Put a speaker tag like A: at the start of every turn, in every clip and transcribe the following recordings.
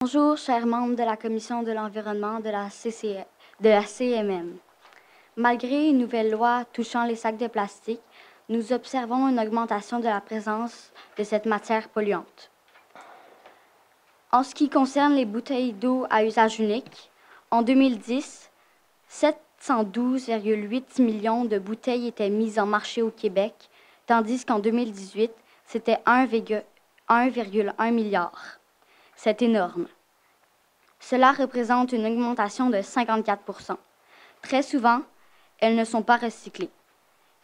A: Bonjour, chers membres de la Commission de l'environnement de la CMM. Malgré une nouvelle loi touchant les sacs de plastique, nous observons une augmentation de la présence de cette matière polluante. En ce qui concerne les bouteilles d'eau à usage unique, en 2010, 712,8 millions de bouteilles étaient mises en marché au Québec, tandis qu'en 2018, c'était 1,1 milliard. C'est énorme. Cela représente une augmentation de 54 %. Très souvent, elles ne sont pas recyclées.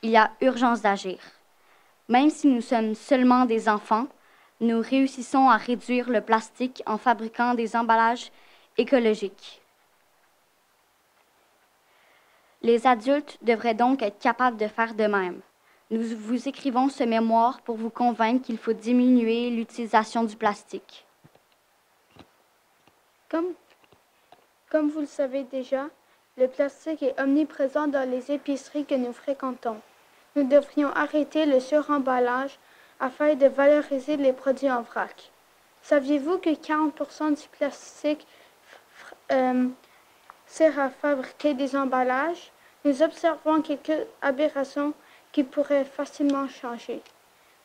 A: Il y a urgence d'agir. Même si nous sommes seulement des enfants, nous réussissons à réduire le plastique en fabriquant des emballages écologiques. Les adultes devraient donc être capables de faire de même. Nous vous écrivons ce mémoire pour vous convaincre qu'il faut diminuer l'utilisation du plastique.
B: Comme vous le savez déjà, le plastique est omniprésent dans les épiceries que nous fréquentons. Nous devrions arrêter le suremballage afin de valoriser les produits en vrac. Saviez-vous que 40% du plastique sert à fabriquer des emballages? Nous observons quelques aberrations qui pourraient facilement changer.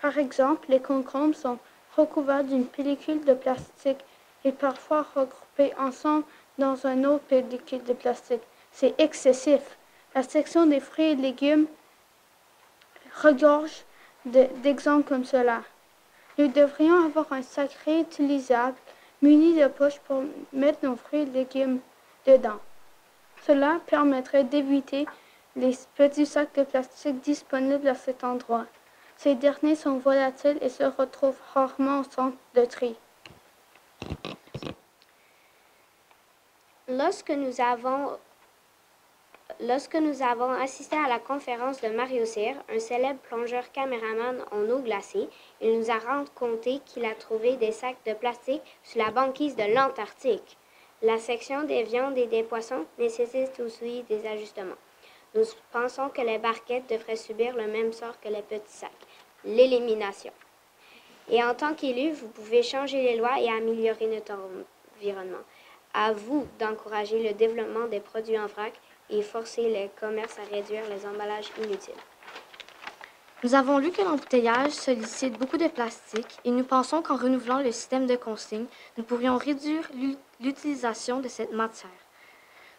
B: Par exemple, les concombres sont recouverts d'une pellicule de plastique et parfois regroupés ensemble dans une autre pellicule de plastique. C'est excessif. La section des fruits et légumes regorge d'exemples comme cela. Nous devrions avoir un sac réutilisable muni de poches pour mettre nos fruits et légumes dedans. Cela permettrait d'éviter les petits sacs de plastique disponibles à cet endroit. Ces derniers sont volatiles et se retrouvent rarement au centre de tri.
C: Lorsque nous avons assisté à la conférence de Mario Cyr, un célèbre plongeur caméraman en eau glacée, il nous a raconté qu'il a trouvé des sacs de plastique sous la banquise de l'Antarctique. La section des viandes et des poissons nécessite aussi des ajustements. Nous pensons que les barquettes devraient subir le même sort que les petits sacs, l'élimination. Et en tant qu'élu, vous pouvez changer les lois et améliorer notre environnement. À vous d'encourager le développement des produits en vrac et forcer les commerces à réduire les emballages inutiles.
D: Nous avons lu que l'embouteillage sollicite beaucoup de plastique et nous pensons qu'en renouvelant le système de consigne, nous pourrions réduire l'utilisation de cette matière.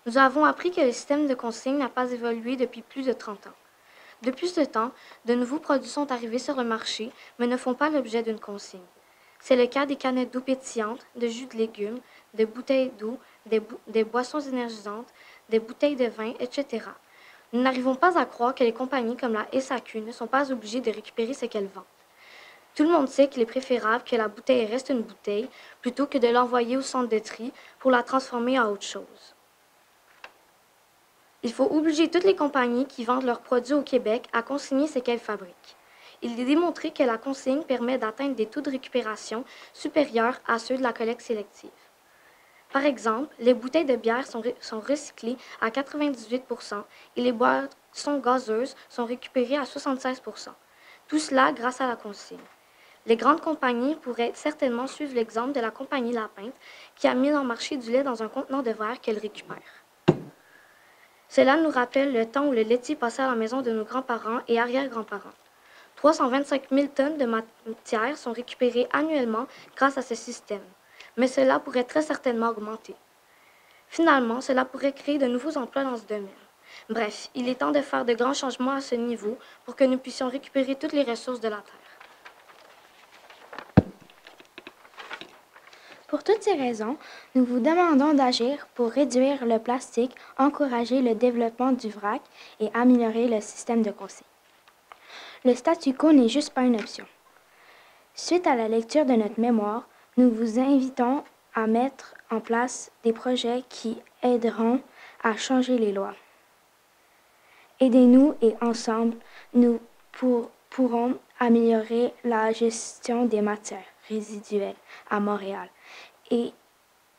D: Nous avons appris que le système de consigne n'a pas évolué depuis plus de 30 ans. Depuis ce temps, de nouveaux produits sont arrivés sur le marché, mais ne font pas l'objet d'une consigne. C'est le cas des canettes d'eau pétillantes, de jus de légumes, des bouteilles d'eau, des boissons énergisantes, des bouteilles de vin, etc. Nous n'arrivons pas à croire que les compagnies comme la SAQ ne sont pas obligées de récupérer ce qu'elles vendent. Tout le monde sait qu'il est préférable que la bouteille reste une bouteille plutôt que de l'envoyer au centre de tri pour la transformer en autre chose. Il faut obliger toutes les compagnies qui vendent leurs produits au Québec à consigner ce qu'elles fabriquent. Il est démontré que la consigne permet d'atteindre des taux de récupération supérieurs à ceux de la collecte sélective. Par exemple, les bouteilles de bière sont recyclées à 98 % et les boissons gazeuses sont récupérées à 76 %. Tout cela grâce à la consigne. Les grandes compagnies pourraient certainement suivre l'exemple de la compagnie La Pinte qui a mis en marché du lait dans un contenant de verre qu'elle récupère. Cela nous rappelle le temps où le laitier passait à la maison de nos grands-parents et arrière-grands-parents. 325 000 tonnes de matière sont récupérées annuellement grâce à ce système, mais cela pourrait très certainement augmenter. Finalement, cela pourrait créer de nouveaux emplois dans ce domaine. Bref, il est temps de faire de grands changements à ce niveau pour que nous puissions récupérer toutes les ressources de la Terre.
E: Pour toutes ces raisons, nous vous demandons d'agir pour réduire le plastique, encourager le développement du vrac et améliorer le système de consigne. Le statu quo n'est juste pas une option. Suite à la lecture de notre mémoire, nous vous invitons à mettre en place des projets qui aideront à changer les lois. Aidez-nous et ensemble, nous pourrons améliorer la gestion des matières résiduelles à Montréal et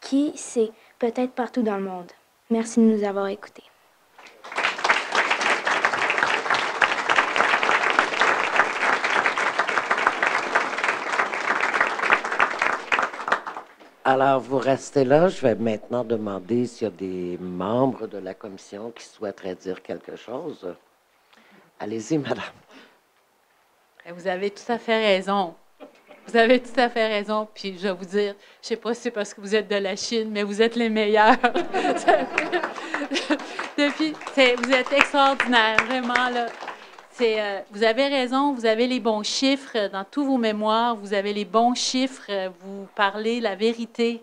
E: qui sait, peut-être partout dans le monde. Merci de nous avoir écoutés.
F: Alors, vous restez là. Je vais maintenant demander s'il y a des membres de la commission qui souhaiteraient dire quelque chose. Allez-y, madame.
G: Vous avez tout à fait raison. Vous avez tout à fait raison. Puis je vais vous dire, je ne sais pas si c'est parce que vous êtes de la Chine, mais vous êtes les meilleurs. Vous êtes extraordinaires, vraiment, là. Vous avez raison, vous avez les bons chiffres dans tous vos mémoires, vous avez les bons chiffres, vous parlez la vérité,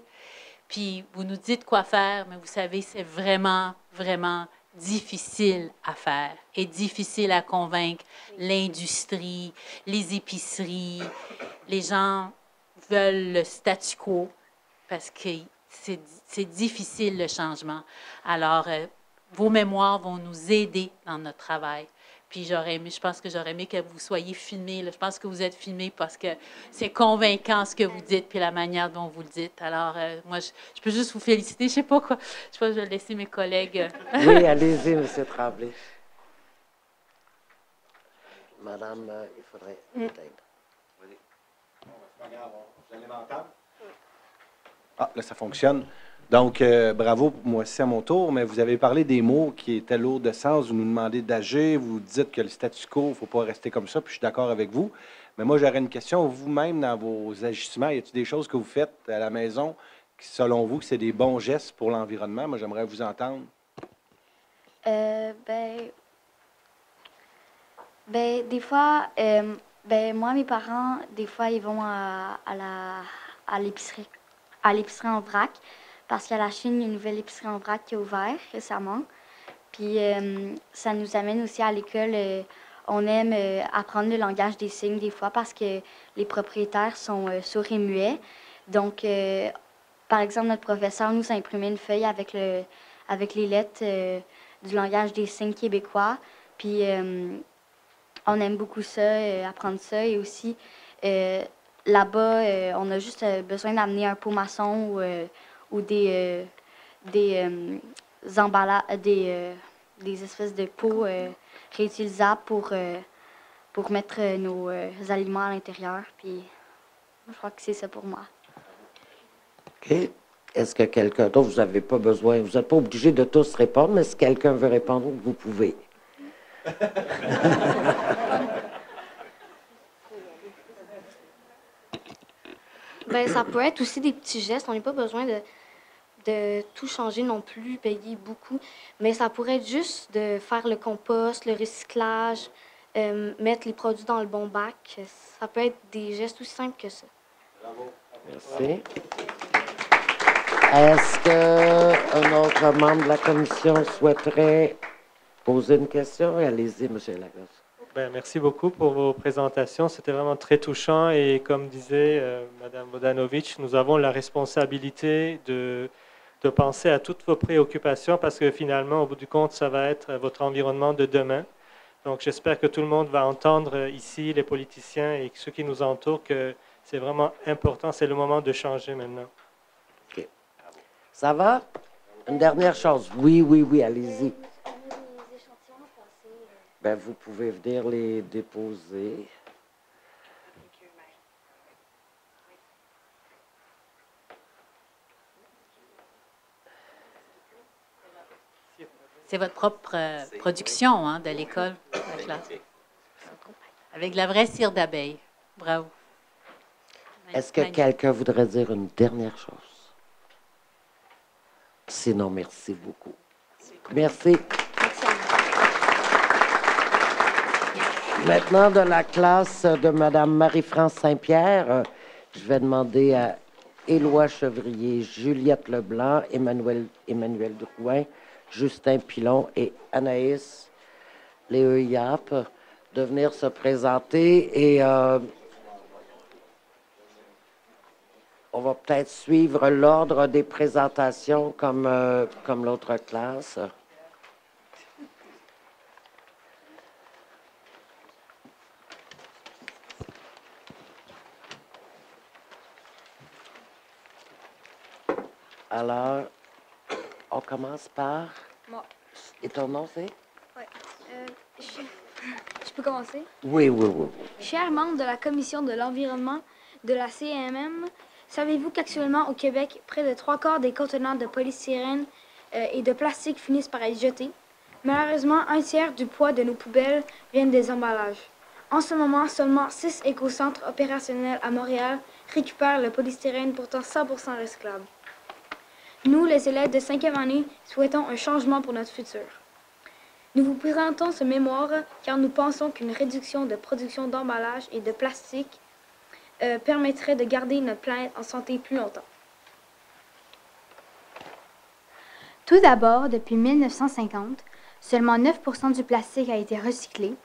G: puis vous nous dites quoi faire, mais vous savez, c'est vraiment, vraiment difficile à faire et difficile à convaincre l'industrie, les épiceries. Les gens veulent le statu quo parce que c'est difficile le changement. Alors, vos mémoires vont nous aider dans notre travail. Puis je pense que j'aurais aimé que vous soyez filmés. Là. Je pense que vous êtes filmés parce que c'est convaincant ce que vous dites puis la manière dont vous le dites. Alors, moi, je peux juste vous féliciter. Je sais pas quoi. Je sais pas, je vais laisser mes collègues.
F: Oui, allez-y, M. Tremblay. Madame, il faudrait peut-être.
H: Vous allez m'entendre? Ah, là, ça fonctionne. Donc, bravo, moi aussi à mon tour, mais vous avez parlé des mots qui étaient lourds de sens. Vous nous demandez d'agir, vous dites que le statu quo, il ne faut pas rester comme ça, puis je suis d'accord avec vous. Mais moi, j'aurais une question. Vous-même, dans vos agissements, y a-t-il des choses que vous faites à la maison qui, selon vous, que c'est des bons gestes pour l'environnement? Moi, j'aimerais vous entendre.
A: Des fois, moi, mes parents, des fois, ils vont à l'épicerie en vrac. Parce qu'à la Chine, il y a une nouvelle épicerie en vrac qui a ouvert récemment. Puis ça nous amène aussi à l'école. On aime apprendre le langage des signes des fois parce que les propriétaires sont sourds et muets. Donc, par exemple, notre professeur nous a imprimé une feuille avec les lettres du langage des signes québécois. Puis on aime beaucoup ça, apprendre ça. Et aussi, là-bas, on a juste besoin d'amener un pot maçon ou des emballages, des espèces de pots réutilisables pour mettre nos aliments à l'intérieur. Puis, je crois que c'est ça pour moi.
F: OK. Est-ce que quelqu'un d'autre, vous n'avez pas besoin, vous n'êtes pas obligé de tous répondre, mais si quelqu'un veut répondre, vous pouvez.
D: Ça peut être aussi des petits gestes. On n'a pas besoin de tout changer non plus, payer beaucoup. Mais ça pourrait être juste de faire le compost, le recyclage, mettre les produits dans le bon bac. Ça peut être des gestes aussi simples que ça.
F: Bravo. Merci. Est-ce qu'un autre membre de la commission souhaiterait poser une question? Allez-y, M. Lagosse.
I: Merci beaucoup pour vos présentations. C'était vraiment très touchant et comme disait Mme Vodanovic, nous avons la responsabilité de penser à toutes vos préoccupations parce que finalement, au bout du compte, ça va être votre environnement de demain. Donc, j'espère que tout le monde va entendre ici, les politiciens et ceux qui nous entourent, que c'est vraiment important. C'est le moment de changer maintenant.
F: OK. Ça va? Une dernière chose. Oui, allez-y. Vous pouvez venir les déposer.
G: C'est votre propre production de l'école, la classe. Avec de la vraie cire d'abeille. Bravo.
F: Est-ce que quelqu'un voudrait dire une dernière chose? Sinon, merci beaucoup. Merci. Maintenant, de la classe de Mme Marie-France Saint-Pierre, je vais demander à Éloi Chevrier, Juliette Leblanc, Emmanuel Drouin, Justin Pilon et Anaïs Léeuillap de venir se présenter. Et on va peut-être suivre l'ordre des présentations comme l'autre classe. Alors, on commence par...
J: Moi.
F: Et ton nom, c'est?
J: Oui. Je peux commencer?
F: Oui.
J: Chers membres de la Commission de l'environnement de la CMM,
E: Savez-vous qu'actuellement au Québec, près de 3/4 des contenants de polystyrène et de plastique finissent par être jetés? Malheureusement, 1/3 du poids de nos poubelles viennent des emballages. En ce moment, seulement 6 écocentres opérationnels à Montréal récupèrent le polystyrène, pourtant 100% recyclable. Nous, les élèves de 5e année, souhaitons un changement pour notre futur. Nous vous présentons ce mémoire car nous pensons qu'une réduction de production d'emballage et de plastique permettrait de garder notre planète en santé plus longtemps.
A: Tout d'abord, depuis 1950, seulement 9% du plastique a été recyclé,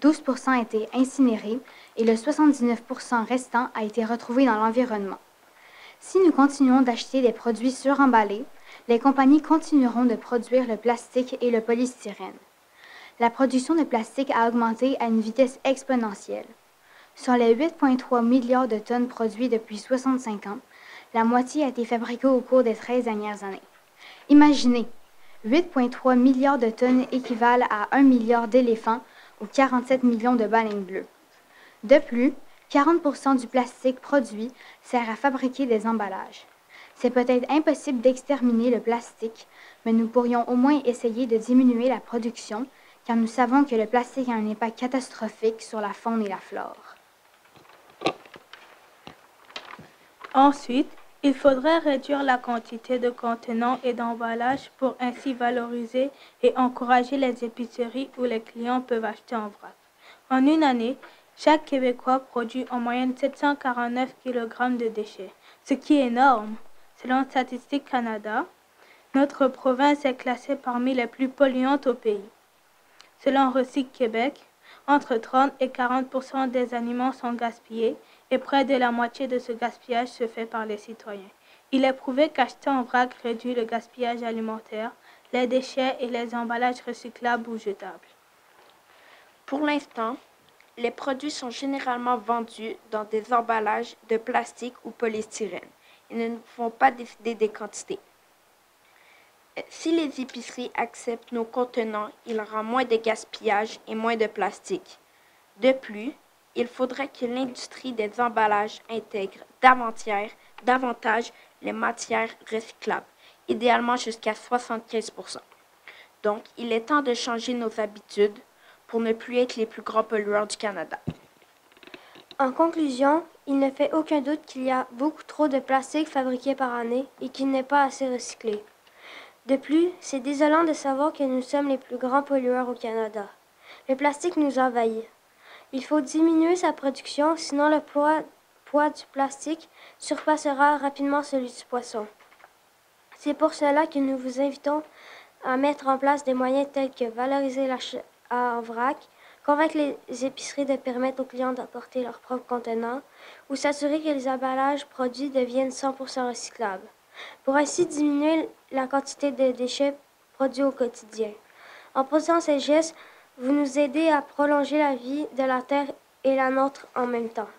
A: 12% a été incinéré et le 79% restant a été retrouvé dans l'environnement. Si nous continuons d'acheter des produits suremballés, les compagnies continueront de produire le plastique et le polystyrène. La production de plastique a augmenté à une vitesse exponentielle. Sur les 8,3 milliards de tonnes produites depuis 65 ans, la moitié a été fabriquée au cours des 13 dernières années. Imaginez, 8,3 milliards de tonnes équivalent à 1 milliard d'éléphants ou 47 millions de baleines bleues. De plus, 40% du plastique produit sert à fabriquer des emballages. C'est peut-être impossible d'exterminer le plastique, mais nous pourrions au moins essayer de diminuer la production, car nous savons que le plastique a un impact catastrophique sur la faune et la flore.
K: Ensuite, il faudrait réduire la quantité de contenants et d'emballages pour ainsi valoriser et encourager les épiceries où les clients peuvent acheter en vrac. En une année, chaque Québécois produit en moyenne 749 kg de déchets, ce qui est énorme. Selon Statistique Canada, notre province est classée parmi les plus polluantes au pays. Selon Recycle Québec, entre 30 et 40% des aliments sont gaspillés et près de la moitié de ce gaspillage se fait par les citoyens. Il est prouvé qu'acheter en vrac réduit le gaspillage alimentaire, les déchets et les emballages recyclables ou jetables.
D: Pour l'instant, les produits sont généralement vendus dans des emballages de plastique ou polystyrène. Ils ne nous font pas décider des quantités. Si les épiceries acceptent nos contenants, il y aura moins de gaspillage et moins de plastique. De plus, il faudrait que l'industrie des emballages intègre davantage les matières recyclables, idéalement jusqu'à 75%. Donc, il est temps de changer nos habitudes pour ne plus être les plus grands pollueurs du Canada.
J: En conclusion, il ne fait aucun doute qu'il y a beaucoup trop de plastique fabriqué par année et qu'il n'est pas assez recyclé. De plus, c'est désolant de savoir que nous sommes les plus grands pollueurs au Canada. Le plastique nous envahit. Il faut diminuer sa production, sinon le poids du plastique surpassera rapidement celui du poisson. C'est pour cela que nous vous invitons à mettre en place des moyens tels que valoriser l'achat en vrac, convaincre les épiceries de permettre aux clients d'apporter leurs propres contenants ou s'assurer que les emballages produits deviennent 100% recyclables, pour ainsi diminuer la quantité de déchets produits au quotidien. En posant ces gestes, vous nous aidez à prolonger la vie de la Terre et la nôtre en même temps.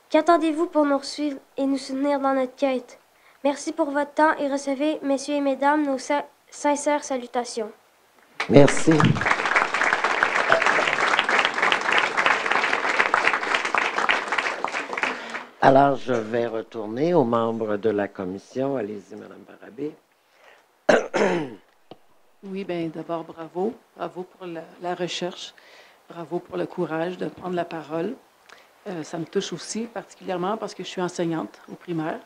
J: Qu'attendez-vous pour nous suivre et nous soutenir dans notre quête? Merci pour votre temps et recevez, messieurs et mesdames, nos sincères salutations.
F: Merci. Alors, je vais retourner aux membres de la commission. Allez-y, Mme Barabé.
L: Oui, bien, d'abord, bravo. Bravo pour la recherche. Bravo pour le courage de prendre la parole. Ça me touche aussi particulièrement parce que je suis enseignante au primaire.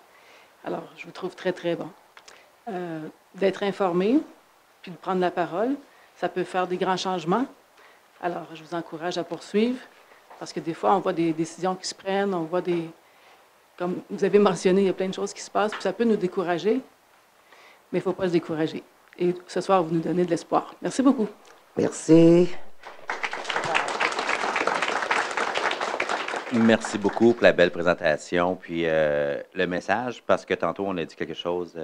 L: Alors, je vous trouve très, très bon. D'être informé, puis de prendre la parole, ça peut faire des grands changements. Alors, je vous encourage à poursuivre parce que des fois, on voit des décisions qui se prennent, on voit des... Comme vous avez mentionné, il y a plein de choses qui se passent, puis ça peut nous décourager, mais il ne faut pas se décourager. Et ce soir, vous nous donnez de l'espoir. Merci beaucoup.
F: Merci.
M: Merci beaucoup pour la belle présentation, puis le message, parce que tantôt, on a dit quelque chose,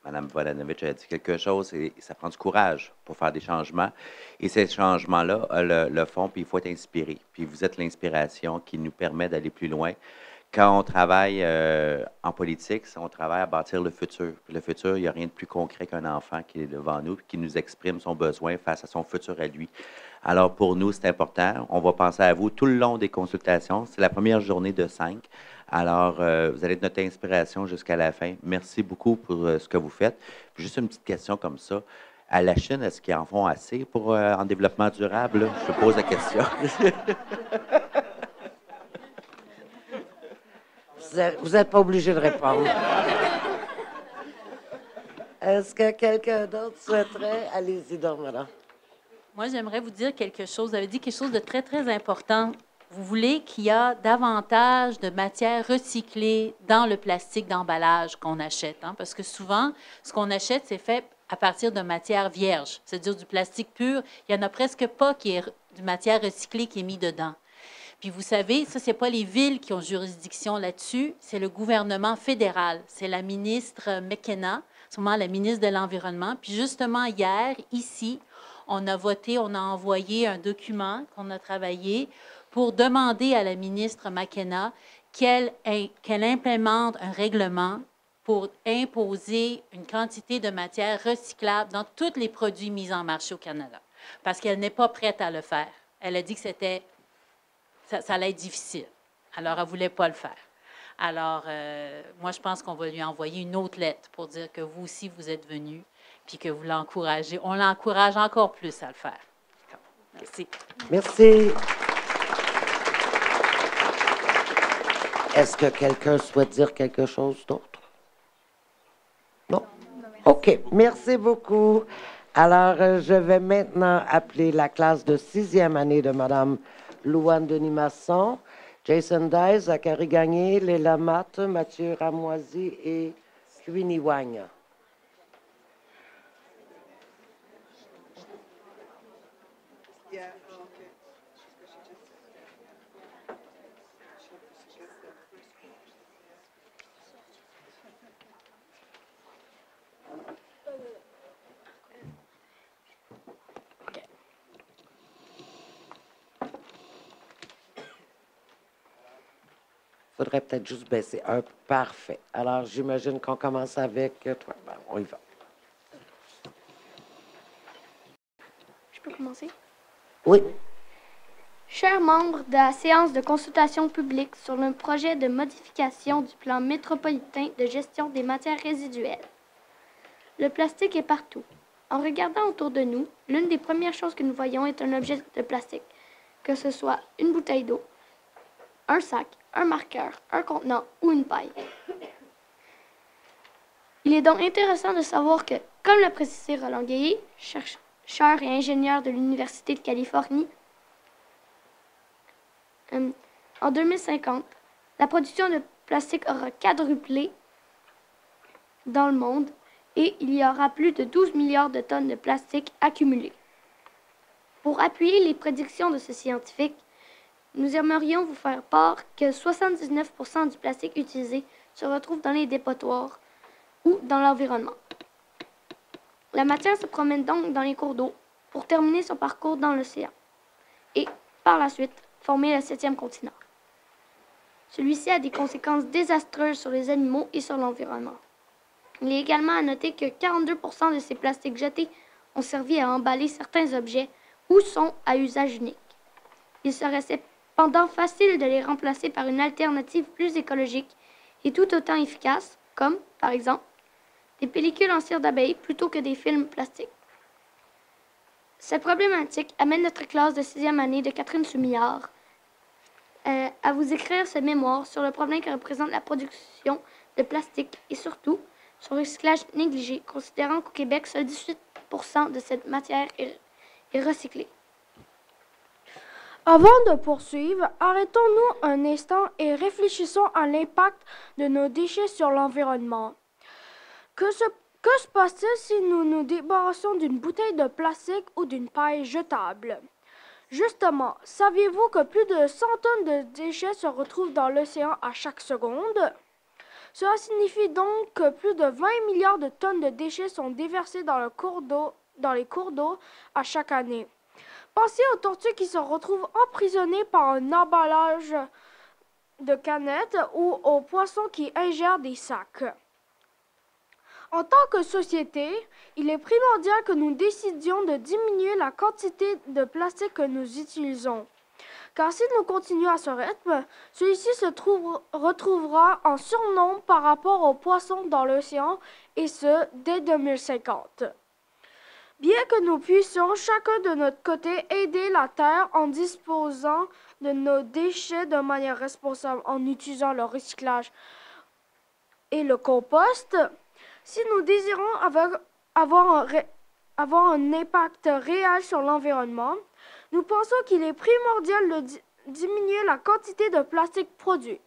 M: Mme Vodanovic a dit quelque chose, et ça prend du courage pour faire des changements. Et ces changements-là le font, puis il faut être inspiré. Puis vous êtes l'inspiration qui nous permet d'aller plus loin. Quand on travaille en politique, on travaille à bâtir le futur. Puis le futur, il n'y a rien de plus concret qu'un enfant qui est devant nous et qui nous exprime son besoin face à son futur à lui. Alors, pour nous, c'est important. On va penser à vous tout le long des consultations. C'est la première journée de 5. Alors, vous allez être notre inspiration jusqu'à la fin. Merci beaucoup pour ce que vous faites. Puis juste une petite question comme ça. À la Chine, est-ce qu'ils en font assez pour en développement durable? Là? Je pose la question.
F: Vous n'êtes pas obligé de répondre. Est-ce que quelqu'un d'autre souhaiterait? Allez-y donc, madame.
G: Moi, j'aimerais vous dire quelque chose. Vous avez dit quelque chose de très, très important. Vous voulez qu'il y a davantage de matières recyclées dans le plastique d'emballage qu'on achète. Hein? Parce que souvent, ce qu'on achète, c'est fait à partir de matières vierges, c'est-à-dire du plastique pur. Il n'y en a presque pas qui est de matière recyclée qui est mis dedans. Puis vous savez, ça, ce n'est pas les villes qui ont juridiction là-dessus, c'est le gouvernement fédéral. C'est la ministre McKenna, sûrement la ministre de l'Environnement. Puis justement, hier, ici, on a voté, on a envoyé un document qu'on a travaillé pour demander à la ministre McKenna qu'elle implémente un règlement pour imposer une quantité de matière recyclable dans tous les produits mis en marché au Canada. Parce qu'elle n'est pas prête à le faire. Elle a dit que ça allait être difficile. Alors, elle ne voulait pas le faire. Alors, moi, je pense qu'on va lui envoyer une autre lettre pour dire que vous aussi, vous êtes venu, puis que vous l'encouragez. On l'encourage encore plus à le faire. Merci.
F: Merci. Est-ce que quelqu'un souhaite dire quelque chose d'autre? Non? OK. Merci beaucoup. Alors, je vais maintenant appeler la classe de 6e année de Mme Louane Denis-Masson, Jason Dice, Zachary Gagné, Léla Matte, Mathieu Ramoisi et Queenie Wang. Il faudrait peut-être juste baisser un. Parfait. Alors, j'imagine qu'on commence avec toi. Ben, on y va.
J: Je peux commencer?
F: Oui.
J: Chers membres de la séance de consultation publique sur le projet de modification du plan métropolitain de gestion des matières résiduelles. Le plastique est partout. En regardant autour de nous, l'une des premières choses que nous voyons est un objet de plastique, que ce soit une bouteille d'eau, un sac, un marqueur, un contenant ou une paille. Il est donc intéressant de savoir que, comme l'a précisé Roland Guéhé, chercheur et ingénieur de l'Université de Californie, en 2050, la production de plastique aura quadruplé dans le monde et il y aura plus de 12 milliards de tonnes de plastique accumulées. Pour appuyer les prédictions de ce scientifique, nous aimerions vous faire part que 79% du plastique utilisé se retrouve dans les dépotoirs ou dans l'environnement. La matière se promène donc dans les cours d'eau pour terminer son parcours dans l'océan et, par la suite, former le 7e continent. Celui-ci a des conséquences désastreuses sur les animaux et sur l'environnement. Il est également à noter que 42% de ces plastiques jetés ont servi à emballer certains objets ou sont à usage unique. Il serait cependant facile de les remplacer par une alternative plus écologique et tout autant efficace, comme, par exemple, des pellicules en cire d'abeille plutôt que des films plastiques. Cette problématique amène notre classe de 6e année de Catherine Soumillard à vous écrire ce mémoire sur le problème que représente la production de plastique et surtout son recyclage négligé, considérant qu'au Québec, seuls 18% de cette matière est recyclée.
N: Avant de poursuivre, arrêtons-nous un instant et réfléchissons à l'impact de nos déchets sur l'environnement. Que se passe-t-il si nous nous débarrassons d'une bouteille de plastique ou d'une paille jetable? Justement, saviez-vous que plus de 100 tonnes de déchets se retrouvent dans l'océan à chaque seconde? Cela signifie donc que plus de 20 milliards de tonnes de déchets sont déversés dans les cours d'eau à chaque année. Pensez aux tortues qui se retrouvent emprisonnées par un emballage de canettes ou aux poissons qui ingèrent des sacs. En tant que société, il est primordial que nous décidions de diminuer la quantité de plastique que nous utilisons. Car si nous continuons à ce rythme, celui-ci retrouvera en surnombre par rapport aux poissons dans l'océan, et ce, dès 2050. Bien que nous puissions chacun de notre côté aider la Terre en disposant de nos déchets de manière responsable en utilisant le recyclage et le compost, si nous désirons avoir un impact réel sur l'environnement, nous pensons qu'il est primordial de diminuer la quantité de plastique produit.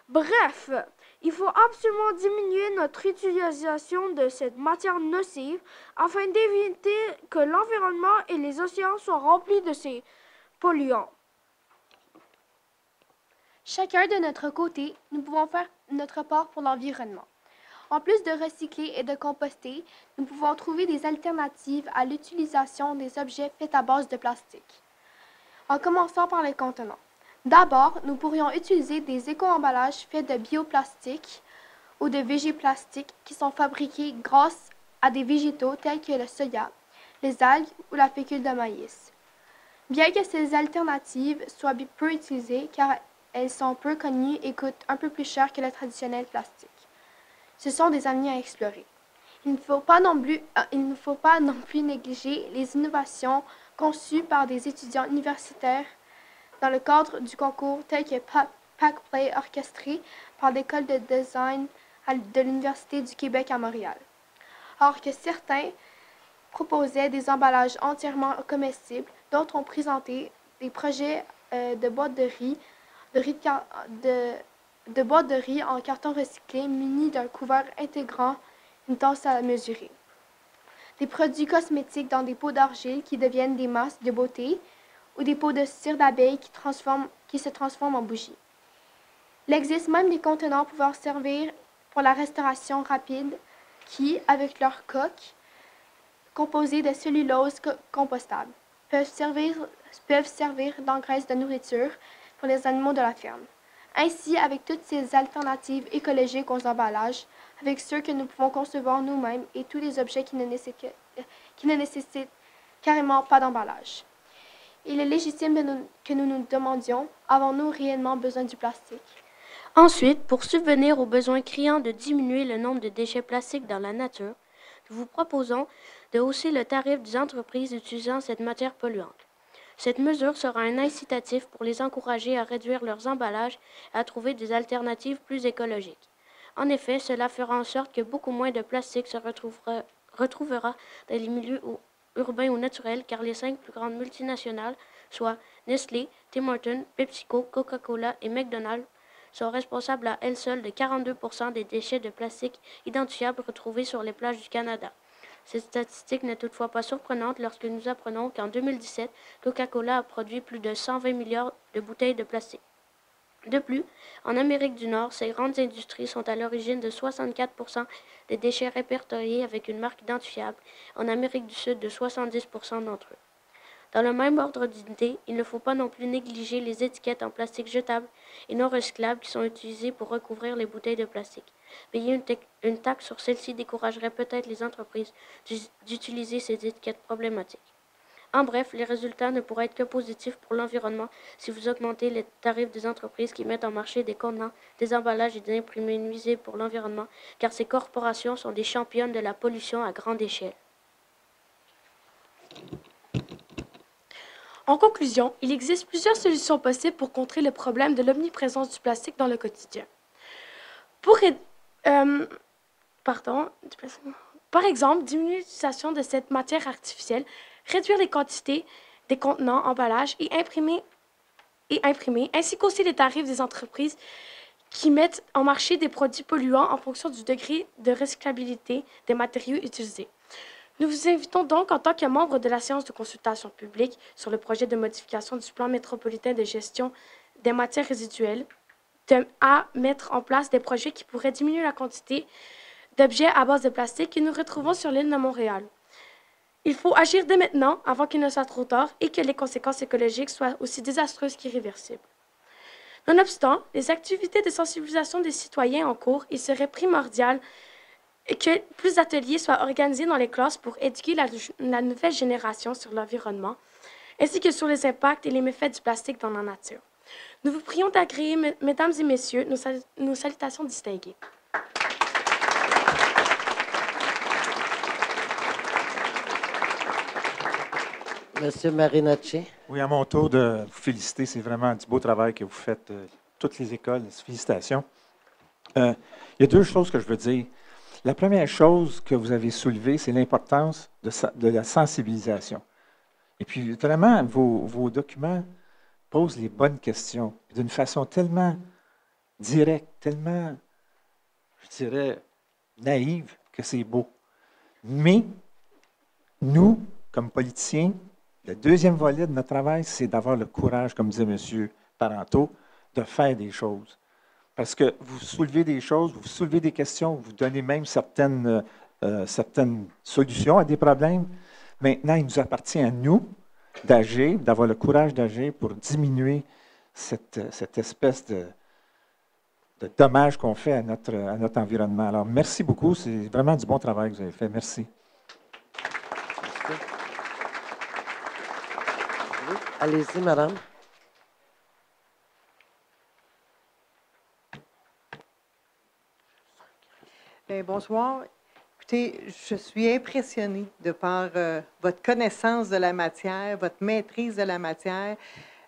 N: Bref, il faut absolument diminuer notre utilisation de cette matière nocive afin d'éviter que l'environnement et les océans soient remplis de ces polluants.
E: Chacun de notre côté, nous pouvons faire notre part pour l'environnement. En plus de recycler et de composter, nous pouvons trouver des alternatives à l'utilisation des objets faits à base de plastique. En commençant par les contenants. D'abord, nous pourrions utiliser des éco-emballages faits de bioplastique ou de végéplastique qui sont fabriqués grâce à des végétaux tels que le soya, les algues ou la fécule de maïs. Bien que ces alternatives soient peu utilisées car elles sont peu connues et coûtent un peu plus cher que le traditionnel plastique. Ce sont des avenues à explorer. Il ne faut pas non plus négliger les innovations conçues par des étudiants universitaires dans le cadre du concours tel que Pack Play orchestré par l'école de design de l'Université du Québec à Montréal. Alors que certains proposaient des emballages entièrement comestibles, d'autres ont présenté des projets de boîtes de riz, de boîtes de riz en carton recyclé munis d'un couvert intégrant une tasse à mesurer. Des produits cosmétiques dans des pots d'argile qui deviennent des masques de beauté ou des pots de cire d'abeille qui se transforment en bougies. Il existe même des contenants pouvant servir pour la restauration rapide qui, avec leur coque, composée de cellulose compostable, peuvent servir d'engraisse de nourriture pour les animaux de la ferme. Ainsi, avec toutes ces alternatives écologiques aux emballages, avec ceux que nous pouvons concevoir nous-mêmes et tous les objets qui ne nécessitent carrément pas d'emballage. Il est légitime que nous nous demandions, avons-nous réellement besoin du plastique?
N: Ensuite, pour subvenir aux besoins criants de diminuer le nombre de déchets plastiques dans la nature, nous vous proposons de hausser le tarif des entreprises utilisant cette matière polluante. Cette mesure sera un incitatif pour les encourager à réduire leurs emballages et à trouver des alternatives plus écologiques. En effet, cela fera en sorte que beaucoup moins de plastique se retrouvera dans les milieux urbains ou naturels, car les 5 plus grandes multinationales, soit Nestlé, Tim Hortons, PepsiCo, Coca-Cola et McDonald's, sont responsables à elles seules de 42% des déchets de plastique identifiables retrouvés sur les plages du Canada. Cette statistique n'est toutefois pas surprenante lorsque nous apprenons qu'en 2017, Coca-Cola a produit plus de 120 milliards de bouteilles de plastique. De plus, en Amérique du Nord, ces grandes industries sont à l'origine de 64% des déchets répertoriés avec une marque identifiable, en Amérique du Sud de 70% d'entre eux. Dans le même ordre d'idée, il ne faut pas non plus négliger les étiquettes en plastique jetable et non recyclable qui sont utilisées pour recouvrir les bouteilles de plastique. Payer une taxe sur celle-ci découragerait peut-être les entreprises d'utiliser ces étiquettes problématiques. En bref, les résultats ne pourraient être que positifs pour l'environnement si vous augmentez les tarifs des entreprises qui mettent en marché des contenants, des emballages et des imprimés nuisibles pour l'environnement, car ces corporations sont des championnes de la pollution à grande échelle.
D: En conclusion, il existe plusieurs solutions possibles pour contrer le problème de l'omniprésence du plastique dans le quotidien. Par exemple, diminuer l'utilisation de cette matière artificielle, réduire les quantités des contenants, emballages et imprimer, ainsi qu'aussi les tarifs des entreprises qui mettent en marché des produits polluants en fonction du degré de recyclabilité des matériaux utilisés. Nous vous invitons donc, en tant que membre de la séance de consultation publique sur le projet de modification du plan métropolitain de gestion des matières résiduelles, à mettre en place des projets qui pourraient diminuer la quantité d'objets à base de plastique que nous retrouvons sur l'île de Montréal. Il faut agir dès maintenant, avant qu'il ne soit trop tard, et que les conséquences écologiques soient aussi désastreuses qu'irréversibles. Nonobstant les activités de sensibilisation des citoyens en cours, il serait primordial que plus d'ateliers soient organisés dans les classes pour éduquer la nouvelle génération sur l'environnement, ainsi que sur les impacts et les méfaits du plastique dans la nature. Nous vous prions d'agréer, mesdames et messieurs, nos salutations distinguées.
F: Monsieur Marinacci.
O: Oui, à mon tour de vous féliciter. C'est vraiment du beau travail que vous faites, toutes les écoles. Félicitations. Il y a deux choses que je veux dire. La première chose que vous avez soulevée, c'est l'importance de la sensibilisation. Et puis, vraiment, vos documents posent les bonnes questions d'une façon tellement directe, tellement, je dirais, naïve que c'est beau. Mais, nous, comme politiciens, le deuxième volet de notre travail, c'est d'avoir le courage, comme disait M. Parenteau, de faire des choses. Parce que vous soulevez des choses, vous soulevez des questions, vous donnez même certaines solutions à des problèmes. Maintenant, il nous appartient à nous d'agir, d'avoir le courage d'agir pour diminuer cette espèce de dommage qu'on fait à notre environnement. Alors, merci beaucoup. C'est vraiment du bon travail que vous avez fait. Merci.
F: Allez-y, madame.
P: Bien, bonsoir. Écoutez, je suis impressionnée de par votre connaissance de la matière, votre maîtrise de la matière.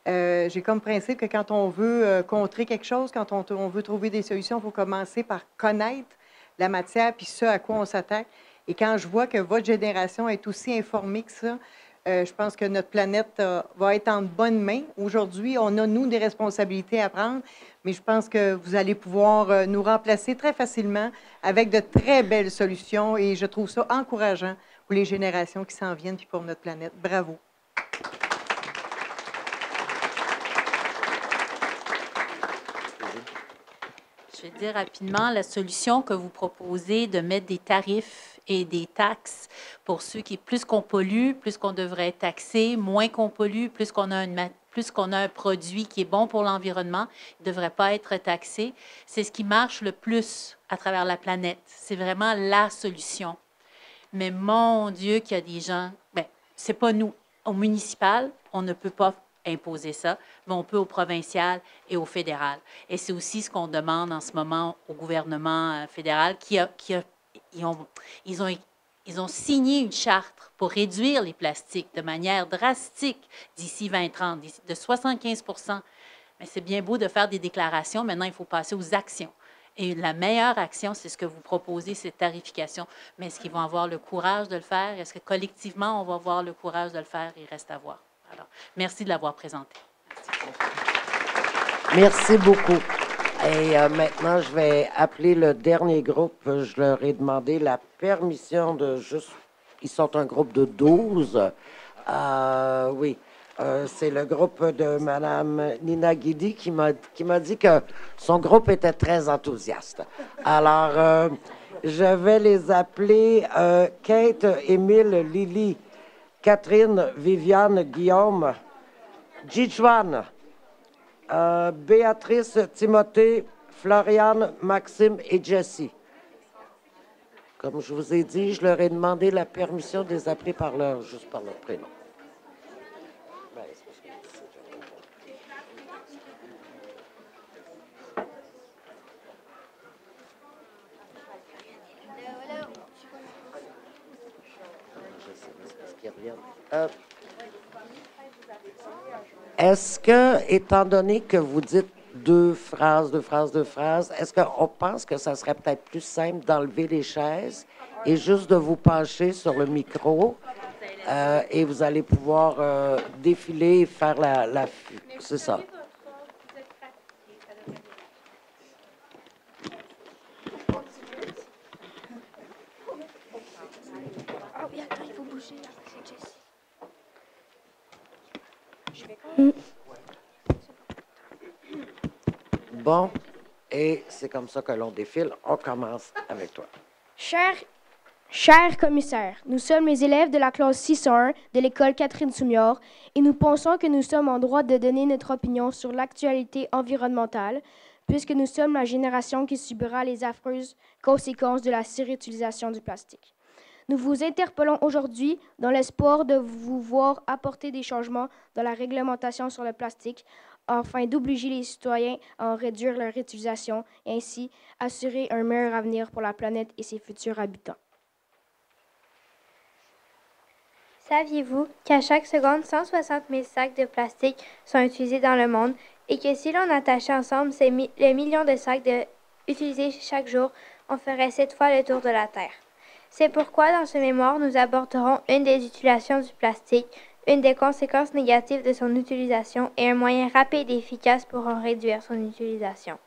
P: J'ai comme principe que quand on veut contrer quelque chose, quand on veut trouver des solutions, il faut commencer par connaître la matière puis ce à quoi on s'attaque. Et quand je vois que votre génération est aussi informée que ça, je pense que notre planète va être en bonnes mains. Aujourd'hui, on a, nous, des responsabilités à prendre, mais je pense que vous allez pouvoir nous remplacer très facilement avec de très belles solutions et je trouve ça encourageant pour les générations qui s'en viennent puis pour notre planète. Bravo.
G: Je vais dire rapidement, la solution que vous proposez de mettre des tarifs et des taxes pour ceux qui, plus qu'on pollue, plus qu'on devrait être taxé, moins qu'on pollue, plus qu'on a un produit qui est bon pour l'environnement, il ne devrait pas être taxé. C'est ce qui marche le plus à travers la planète. C'est vraiment la solution. Mais mon Dieu, qu'il y a des gens, bien, ce n'est pas nous. Au municipal, on ne peut pas imposer ça, mais on peut au provincial et au fédéral. Et c'est aussi ce qu'on demande en ce moment au gouvernement fédéral ils ont signé une charte pour réduire les plastiques de manière drastique d'ici 2030, de 75 %. Mais c'est bien beau de faire des déclarations. Maintenant, il faut passer aux actions. Et la meilleure action, c'est ce que vous proposez, cette tarification. Mais est-ce qu'ils vont avoir le courage de le faire? Est-ce que collectivement, on va avoir le courage de le faire? Il reste à voir. Alors, merci de l'avoir présenté.
F: Merci beaucoup. Et maintenant, je vais appeler le dernier groupe. Je leur ai demandé la permission de juste... Ils sont un groupe de 12. Oui, c'est le groupe de Mme Nina Guidi qui m'a dit que son groupe était très enthousiaste. Alors, je vais les appeler Kate, Émile, Lily, Catherine, Viviane, Guillaume, Jijuan, Béatrice, Timothée, Floriane, Maxime et Jessie. Comme je vous ai dit, je leur ai demandé la permission de les appeler juste par leur prénom. Est-ce que, étant donné que vous dites deux phrases, est-ce qu'on pense que ça serait peut-être plus simple d'enlever les chaises et juste de vous pencher sur le micro et vous allez pouvoir défiler et faire la... C'est ça.
J: Oh, oui, attends, il faut bouger. C'est Jessie.
F: Bon, et c'est comme ça que l'on défile. On commence avec toi.
J: Chers
N: Chers commissaires, nous sommes les élèves de la classe 601 de l'école Catherine Soumior et nous pensons que nous sommes en droit de donner notre opinion sur l'actualité environnementale puisque nous sommes la génération qui subira les affreuses conséquences de la surutilisation du plastique. Nous vous interpellons aujourd'hui dans l'espoir de vous voir apporter des changements dans la réglementation sur le plastique afin d'obliger les citoyens à en réduire leur utilisation et ainsi assurer un meilleur avenir pour la planète et ses futurs habitants.
J: Saviez-vous qu'à chaque seconde, 160 000 sacs de plastique sont utilisés dans le monde et que si l'on attachait ensemble les millions de sacs utilisés chaque jour, on ferait 7 fois le tour de la Terre? C'est pourquoi, dans ce mémoire, nous aborderons une des utilisations du plastique, une des conséquences négatives de son utilisation et un moyen rapide et efficace pour en réduire son utilisation.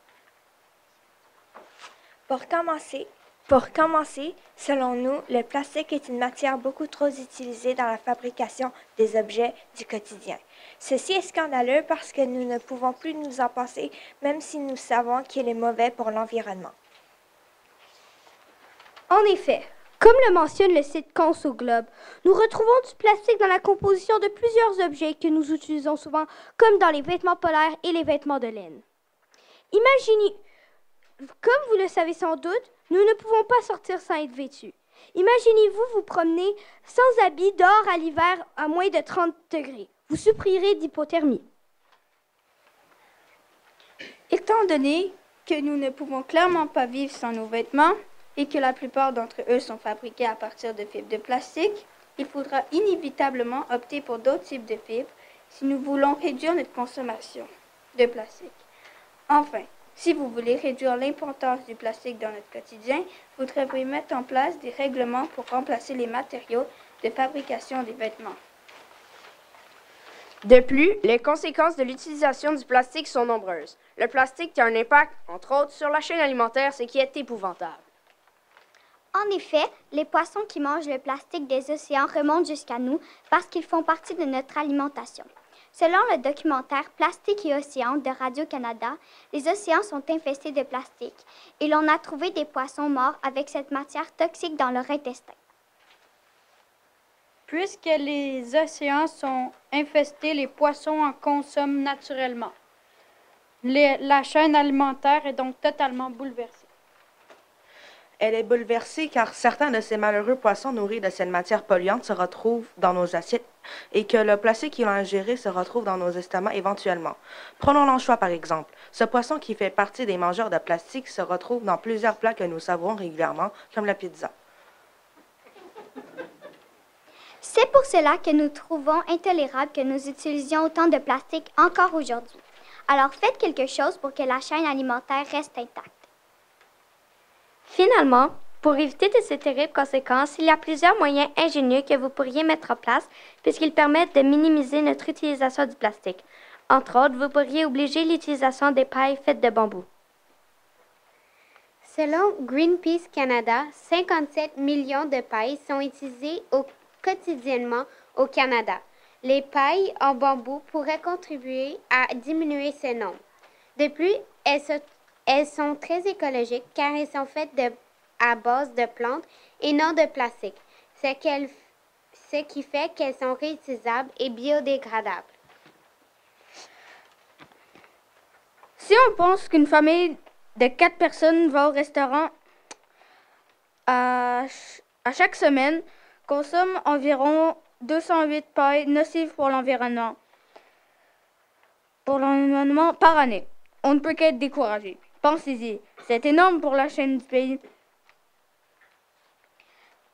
Q: Pour commencer, selon nous, le plastique est une matière beaucoup trop utilisée dans la fabrication des objets du quotidien. Ceci est scandaleux parce que nous ne pouvons plus nous en passer, même si nous savons qu'il est mauvais pour l'environnement.
R: En effet, comme le mentionne le site Conso Globe, nous retrouvons du plastique dans la composition de plusieurs objets que nous utilisons souvent, comme dans les vêtements polaires et les vêtements de laine. Imaginez, comme vous le savez sans doute, nous ne pouvons pas sortir sans être vêtus. Imaginez-vous vous promener sans habit dehors à l'hiver à moins de 30 degrés. Vous souffrirez d'hypothermie.
K: Étant donné que nous ne pouvons clairement pas vivre sans nos vêtements et que la plupart d'entre eux sont fabriqués à partir de fibres de plastique, il faudra inévitablement opter pour d'autres types de fibres si nous voulons réduire notre consommation de plastique. Enfin, si vous voulez réduire l'importance du plastique dans notre quotidien, vous devrez mettre en place des règlements pour remplacer les matériaux de fabrication des vêtements.
N: De plus, les conséquences de l'utilisation du plastique sont nombreuses. Le plastique a un impact, entre autres, sur la chaîne alimentaire, ce qui est épouvantable.
A: En effet, les poissons qui mangent le plastique des océans remontent jusqu'à nous parce qu'ils font partie de notre alimentation. Selon le documentaire Plastique et Océans de Radio-Canada, les océans sont infestés de plastique et l'on a trouvé des poissons morts avec cette matière toxique dans leur intestin.
K: Puisque les océans sont infestés, les poissons en consomment naturellement. La chaîne alimentaire est donc totalement bouleversée.
S: Elle est bouleversée car certains de ces malheureux poissons nourris de cette matière polluante se retrouvent dans nos assiettes et que le plastique qu'ils ont ingéré se retrouve dans nos estomacs éventuellement. Prenons l'anchois par exemple. Ce poisson qui fait partie des mangeurs de plastique se retrouve dans plusieurs plats que nous savourons régulièrement, comme la pizza.
A: C'est pour cela que nous trouvons intolérable que nous utilisions autant de plastique encore aujourd'hui. Alors faites quelque chose pour que la chaîne alimentaire reste intacte.
J: Finalement, pour éviter de ces terribles conséquences, il y a plusieurs moyens ingénieux que vous pourriez mettre en place puisqu'ils permettent de minimiser notre utilisation du plastique. Entre autres, vous pourriez obliger l'utilisation des pailles faites de bambou.
C: Selon Greenpeace Canada, 57 millions de pailles sont utilisées quotidiennement au Canada. Les pailles en bambou pourraient contribuer à diminuer ce nombre. De plus, elles sont très écologiques car elles sont faites à base de plantes et non de plastique, ce qui fait qu'elles sont réutilisables et biodégradables.
K: Si on pense qu'une famille de 4 personnes va au restaurant à chaque semaine, consomme environ 208 pailles nocives pour l'environnement par année. On ne peut qu'être découragé. Pensez-y, c'est énorme pour la chaîne du pays.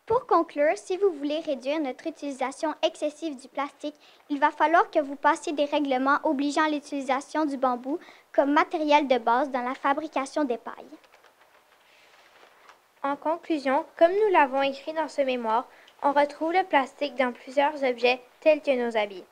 A: Pour conclure, si vous voulez réduire notre utilisation excessive du plastique, il va falloir que vous passiez des règlements obligeant l'utilisation du bambou comme matériel de base dans la fabrication des pailles.
J: En conclusion, comme nous l'avons écrit dans ce mémoire, on retrouve le plastique dans plusieurs objets tels que nos habits.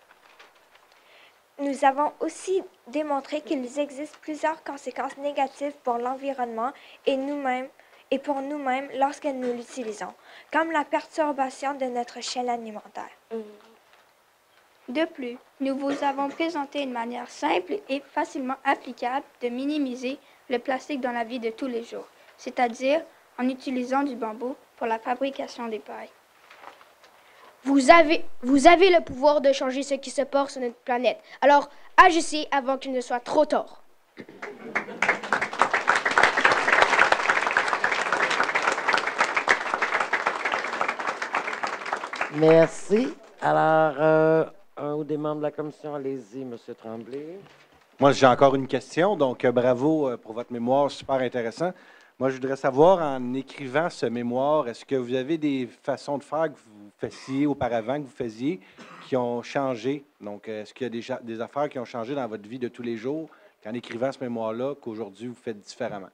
Q: Nous avons aussi démontré qu'il existe plusieurs conséquences négatives pour l'environnement et pour nous-mêmes lorsque nous l'utilisons, comme la perturbation de notre chaîne alimentaire.
K: De plus, nous vous avons présenté une manière simple et facilement applicable de minimiser le plastique dans la vie de tous les jours, c'est-à-dire en utilisant du bambou
J: pour la fabrication des pailles.
R: Vous avez le pouvoir de changer ce qui se passe sur notre planète. Alors, agissez avant qu'il ne soit trop tard.
F: Merci. Alors, un ou des membres de la commission, allez-y, M. Tremblay.
H: Moi, j'ai encore une question. Donc, bravo pour votre mémoire, super intéressant. Moi, je voudrais savoir, en écrivant ce mémoire, est-ce que vous avez des façons de faire que vous faisiez auparavant, que vous faisiez, qui ont changé? Donc, est-ce qu'il y a des affaires qui ont changé dans votre vie de tous les jours, qu'en écrivant ce mémoire-là, qu'aujourd'hui, vous faites différemment?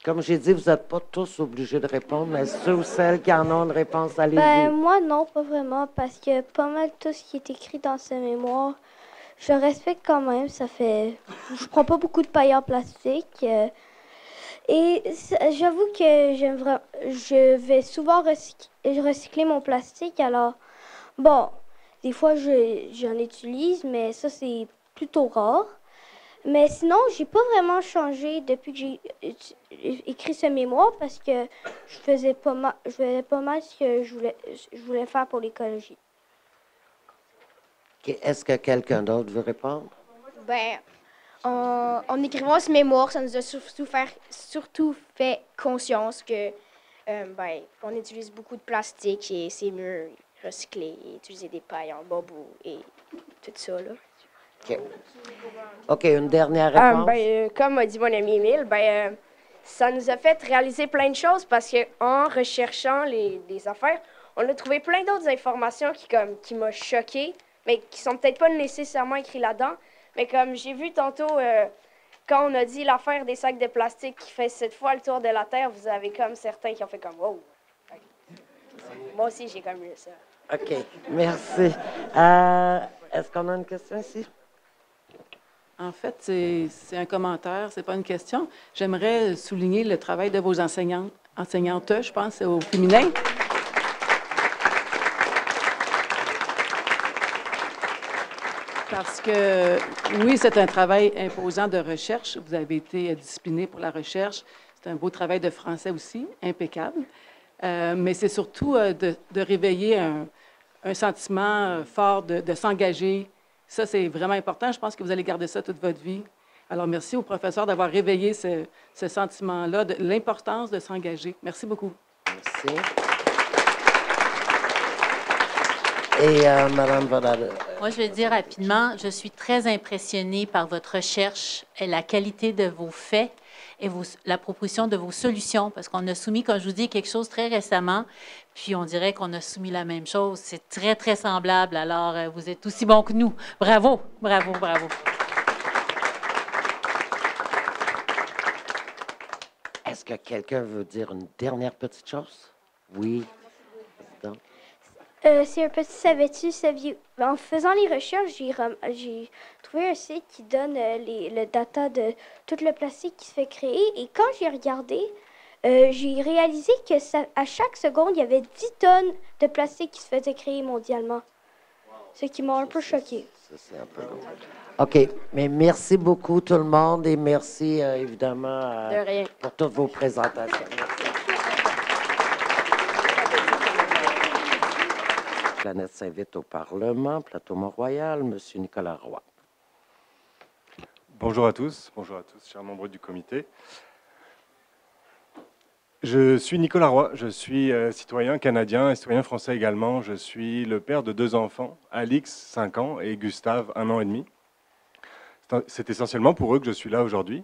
F: Comme j'ai dit, vous n'êtes pas tous obligés de répondre, mais ceux ou celles qui en ont une réponse, allez-y.
E: Ben, moi, non, pas vraiment, parce que pas mal tout ce qui est écrit dans ce mémoire, je respecte quand même. Je prends pas beaucoup de paille en plastique. Et j'avoue que je vais souvent recycler mon plastique. Alors, bon, des fois, j'en utilise, mais ça, c'est plutôt rare. Mais sinon, j'ai pas vraiment changé depuis que j'ai écrit ce mémoire parce que je faisais pas mal ce que je voulais faire pour l'écologie.
F: Est-ce que quelqu'un d'autre veut répondre?
R: Ben, en écrivant ce mémoire, ça nous a surtout fait conscience que on utilise beaucoup de plastique et c'est mieux recycler et utiliser des pailles en bambou et tout ça, là.
F: OK, une dernière réponse.
T: Comme a dit mon ami Émile, ça nous a fait réaliser plein de choses parce qu'en recherchant les affaires, on a trouvé plein d'autres informations qui m'ont choqué, mais qui sont peut-être pas nécessairement écrites là-dedans. Mais comme j'ai vu tantôt, quand on a dit l'affaire des sacs de plastique qui fait 7 fois le tour de la Terre, vous avez comme certains qui ont fait comme « wow ». Moi aussi, j'ai comme lu ça.
F: OK, merci. Est-ce qu'on a une question ici?
L: En fait, c'est un commentaire, c'est pas une question. J'aimerais souligner le travail de vos enseignantes, je pense, au féminin. Parce que, oui, c'est un travail imposant de recherche. Vous avez été discipliné pour la recherche. C'est un beau travail de français aussi, impeccable. Mais c'est surtout de réveiller un sentiment fort de s'engager. Ça, c'est vraiment important. Je pense que vous allez garder ça toute votre vie. Alors, merci aux professeurs d'avoir réveillé ce sentiment-là, de l'importance de s'engager. Merci beaucoup.
F: Merci. Et Mme Vodano.
G: Moi, je vais dire rapidement, je suis très impressionnée par votre recherche et la qualité de vos faits et la proposition de vos solutions, parce qu'on a soumis, comme je vous dis, quelque chose très récemment, puis on dirait qu'on a soumis la même chose. C'est très, très semblable. Alors, vous êtes aussi bons que nous. Bravo, bravo, bravo.
F: Est-ce que quelqu'un veut dire une dernière petite chose? Oui.
R: C'est un petit savais-tu, en faisant les recherches, j'ai trouvé un site qui donne le data de tout le plastique qui se fait créer. Et quand j'ai regardé, j'ai réalisé que à chaque seconde, il y avait 10 tonnes de plastique qui se faisaient créer mondialement. Ce qui m'a un peu choqué.
F: Ça, c'est un peu long. OK. Mais merci beaucoup tout le monde et merci évidemment pour toutes vos présentations. Merci. La planète s'invite au Parlement, plateau Mont-Royal, M. Nicolas Roy.
U: Bonjour à tous, chers membres du comité. Je suis Nicolas Roy, je suis citoyen canadien et citoyen français également. Je suis le père de 2 enfants, Alix, 5 ans, et Gustave, 1 an et demi. C'est essentiellement pour eux que je suis là aujourd'hui,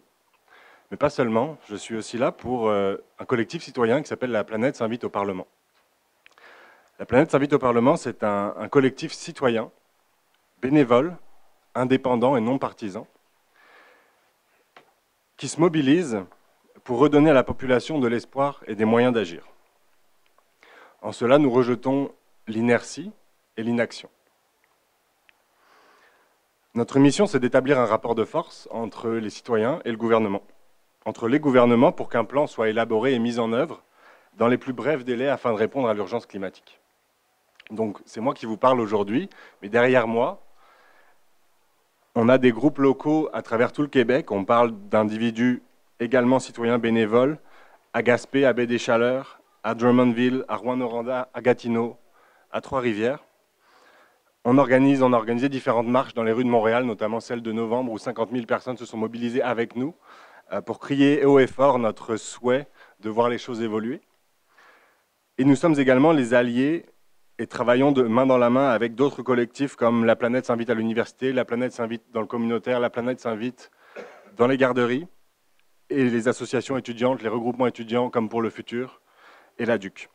U: mais pas seulement. Je suis aussi là pour un collectif citoyen qui s'appelle La planète s'invite au Parlement. La planète s'invite au Parlement, c'est un collectif citoyen, bénévole, indépendant et non partisan, qui se mobilise pour redonner à la population de l'espoir et des moyens d'agir. En cela, nous rejetons l'inertie et l'inaction. Notre mission, c'est d'établir un rapport de force entre les citoyens et le gouvernement. Entre les gouvernements pour qu'un plan soit élaboré et mis en œuvre dans les plus brefs délais afin de répondre à l'urgence climatique. Donc, c'est moi qui vous parle aujourd'hui, mais derrière moi, on a des groupes locaux à travers tout le Québec. On parle d'individus également citoyens bénévoles à Gaspé, à Baie-des-Chaleurs, à Drummondville, à Rouyn-Noranda, à Gatineau, à Trois-Rivières. On a organisé différentes marches dans les rues de Montréal, notamment celle de novembre, où 50 000 personnes se sont mobilisées avec nous pour crier haut et fort notre souhait de voir les choses évoluer. Et nous sommes également les alliés et travaillons de main dans la main avec d'autres collectifs comme La Planète s'invite à l'université, La Planète s'invite dans le communautaire, La Planète s'invite dans les garderies, et les associations étudiantes, les regroupements étudiants comme Pour le Futur et la DUC.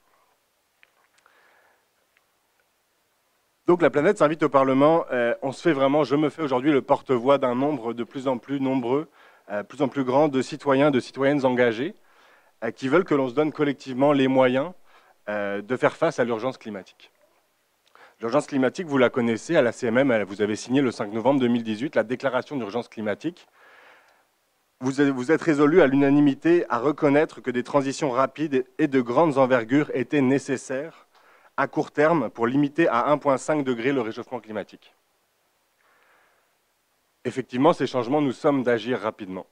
U: Donc La Planète s'invite au Parlement. Je me fais aujourd'hui le porte-voix d'un nombre de plus en plus nombreux, plus en plus grand de citoyens, de citoyennes engagés qui veulent que l'on se donne collectivement les moyens de faire face à l'urgence climatique. L'urgence climatique, vous la connaissez, à la CMM, vous avez signé le 5 novembre 2018 la déclaration d'urgence climatique. Vous êtes résolus à l'unanimité à reconnaître que des transitions rapides et de grandes envergures étaient nécessaires à court terme pour limiter à 1,5 degré le réchauffement climatique. Effectivement, ces changements, nous sommes d'agir rapidement.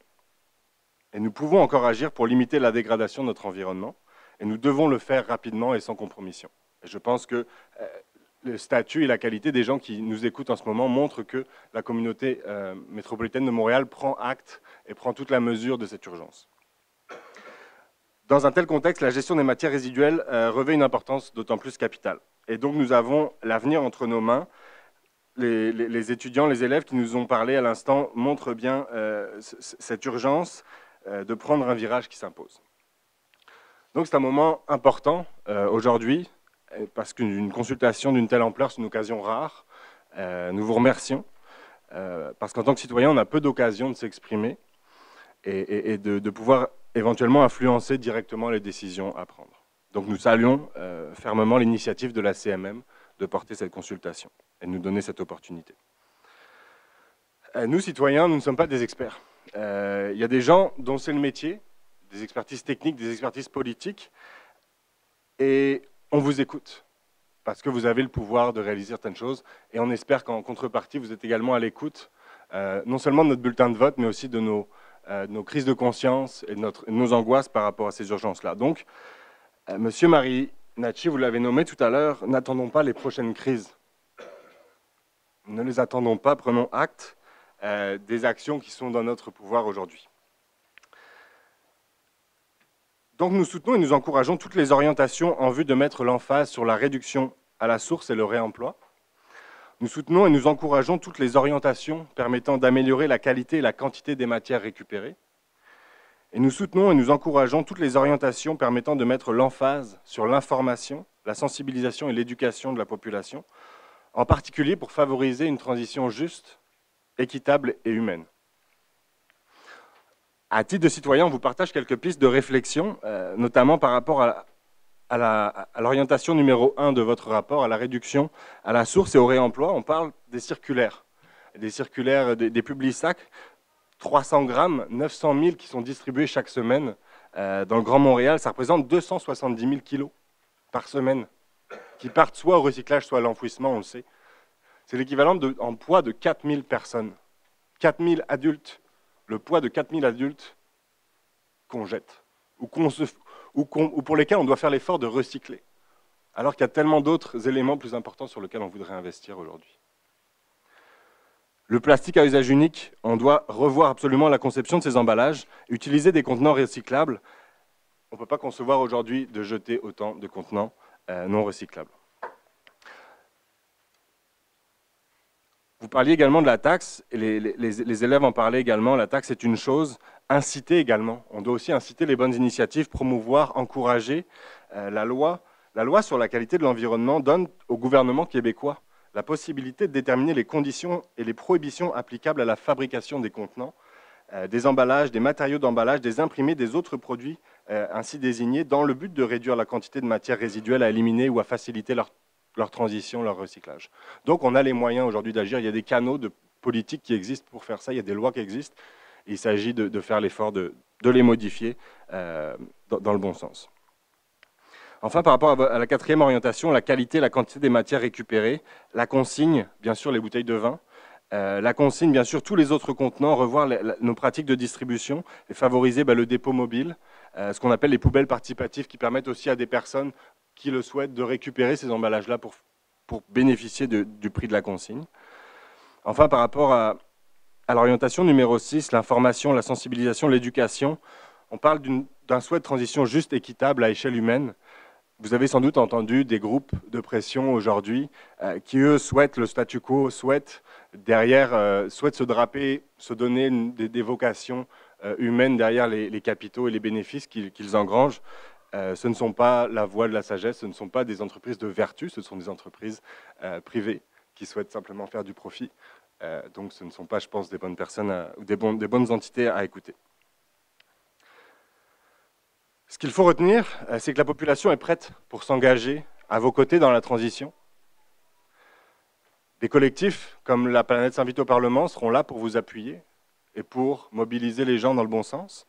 U: Et nous pouvons encore agir pour limiter la dégradation de notre environnement. Et nous devons le faire rapidement et sans compromission. Et je pense que le statut et la qualité des gens qui nous écoutent en ce moment montrent que la communauté métropolitaine de Montréal prend acte et prend toute la mesure de cette urgence. Dans un tel contexte, la gestion des matières résiduelles revêt une importance d'autant plus capitale. Et donc nous avons l'avenir entre nos mains. Les étudiants, les élèves qui nous ont parlé à l'instant montrent bien cette urgence de prendre un virage qui s'impose. Donc c'est un moment important aujourd'hui, parce qu'une consultation d'une telle ampleur, c'est une occasion rare. Nous vous remercions, parce qu'en tant que citoyen, on a peu d'occasions de s'exprimer et de pouvoir éventuellement influencer directement les décisions à prendre. Donc nous saluons fermement l'initiative de la CMM de porter cette consultation et de nous donner cette opportunité. Nous, citoyens, nous ne sommes pas des experts. Il y a des gens dont c'est le métier, des expertises techniques, des expertises politiques, et on vous écoute, parce que vous avez le pouvoir de réaliser certaines choses, et on espère qu'en contrepartie, vous êtes également à l'écoute, non seulement de notre bulletin de vote, mais aussi de nos crises de conscience et de nos angoisses par rapport à ces urgences-là. Donc, Monsieur Marinacci, vous l'avez nommé tout à l'heure, n'attendons pas les prochaines crises. Ne les attendons pas, prenons acte des actions qui sont dans notre pouvoir aujourd'hui. Donc nous soutenons et nous encourageons toutes les orientations en vue de mettre l'emphase sur la réduction à la source et le réemploi. Nous soutenons et nous encourageons toutes les orientations permettant d'améliorer la qualité et la quantité des matières récupérées. Et nous soutenons et nous encourageons toutes les orientations permettant de mettre l'emphase sur l'information, la sensibilisation et l'éducation de la population, en particulier pour favoriser une transition juste, équitable et humaine. À titre de citoyen, on vous partage quelques pistes de réflexion, notamment par rapport à l'orientation numéro 1 de votre rapport, à la réduction à la source et au réemploi. On parle des circulaires des Publisac, 300 grammes, 900 000 qui sont distribués chaque semaine dans le Grand Montréal. Ça représente 270 000 kilos par semaine, qui partent soit au recyclage, soit à l'enfouissement, on le sait. C'est l'équivalent en poids de 4000 personnes, 4000 adultes. Le poids de 4000 adultes qu'on jette, ou pour lesquels on doit faire l'effort de recycler, alors qu'il y a tellement d'autres éléments plus importants sur lesquels on voudrait investir aujourd'hui. Le plastique à usage unique, on doit revoir absolument la conception de ces emballages, utiliser des contenants recyclables. On ne peut pas concevoir aujourd'hui de jeter autant de contenants non recyclables. Vous parliez également de la taxe, et les élèves en parlaient également. La taxe est une chose, inciter également. On doit aussi inciter les bonnes initiatives, promouvoir, encourager. La loi sur la qualité de l'environnement donne au gouvernement québécois la possibilité de déterminer les conditions et les prohibitions applicables à la fabrication des contenants, des emballages, des matériaux d'emballage, des imprimés, des autres produits ainsi désignés, dans le but de réduire la quantité de matières résiduelles à éliminer ou à faciliter leur transition, leur recyclage. Donc on a les moyens aujourd'hui d'agir. Il y a des canaux de politique qui existent pour faire ça, il y a des lois qui existent. Il s'agit de faire l'effort de les modifier dans le bon sens. Enfin, par rapport à la quatrième orientation, la qualité, la quantité des matières récupérées, la consigne, bien sûr les bouteilles de vin, la consigne, bien sûr tous les autres contenants, revoir nos pratiques de distribution et favoriser le dépôt mobile, ce qu'on appelle les poubelles participatives, qui permettent aussi à des personnes qui le souhaitent de récupérer ces emballages-là pour bénéficier du prix de la consigne. Enfin, par rapport à l'orientation numéro 6, l'information, la sensibilisation, l'éducation, on parle d'un souhait de transition juste, équitable à échelle humaine. Vous avez sans doute entendu des groupes de pression aujourd'hui qui, eux, souhaitent le statu quo, souhaitent se draper, se donner des vocations humaines derrière les capitaux et les bénéfices qu'ils engrangent. Ce ne sont pas la voie de la sagesse, ce ne sont pas des entreprises de vertu, ce sont des entreprises privées qui souhaitent simplement faire du profit. Donc ce ne sont pas, je pense, des bonnes personnes ou des bonnes entités à écouter. Ce qu'il faut retenir, c'est que la population est prête pour s'engager à vos côtés dans la transition. Des collectifs comme La Planète s'invite au Parlement seront là pour vous appuyer et pour mobiliser les gens dans le bon sens.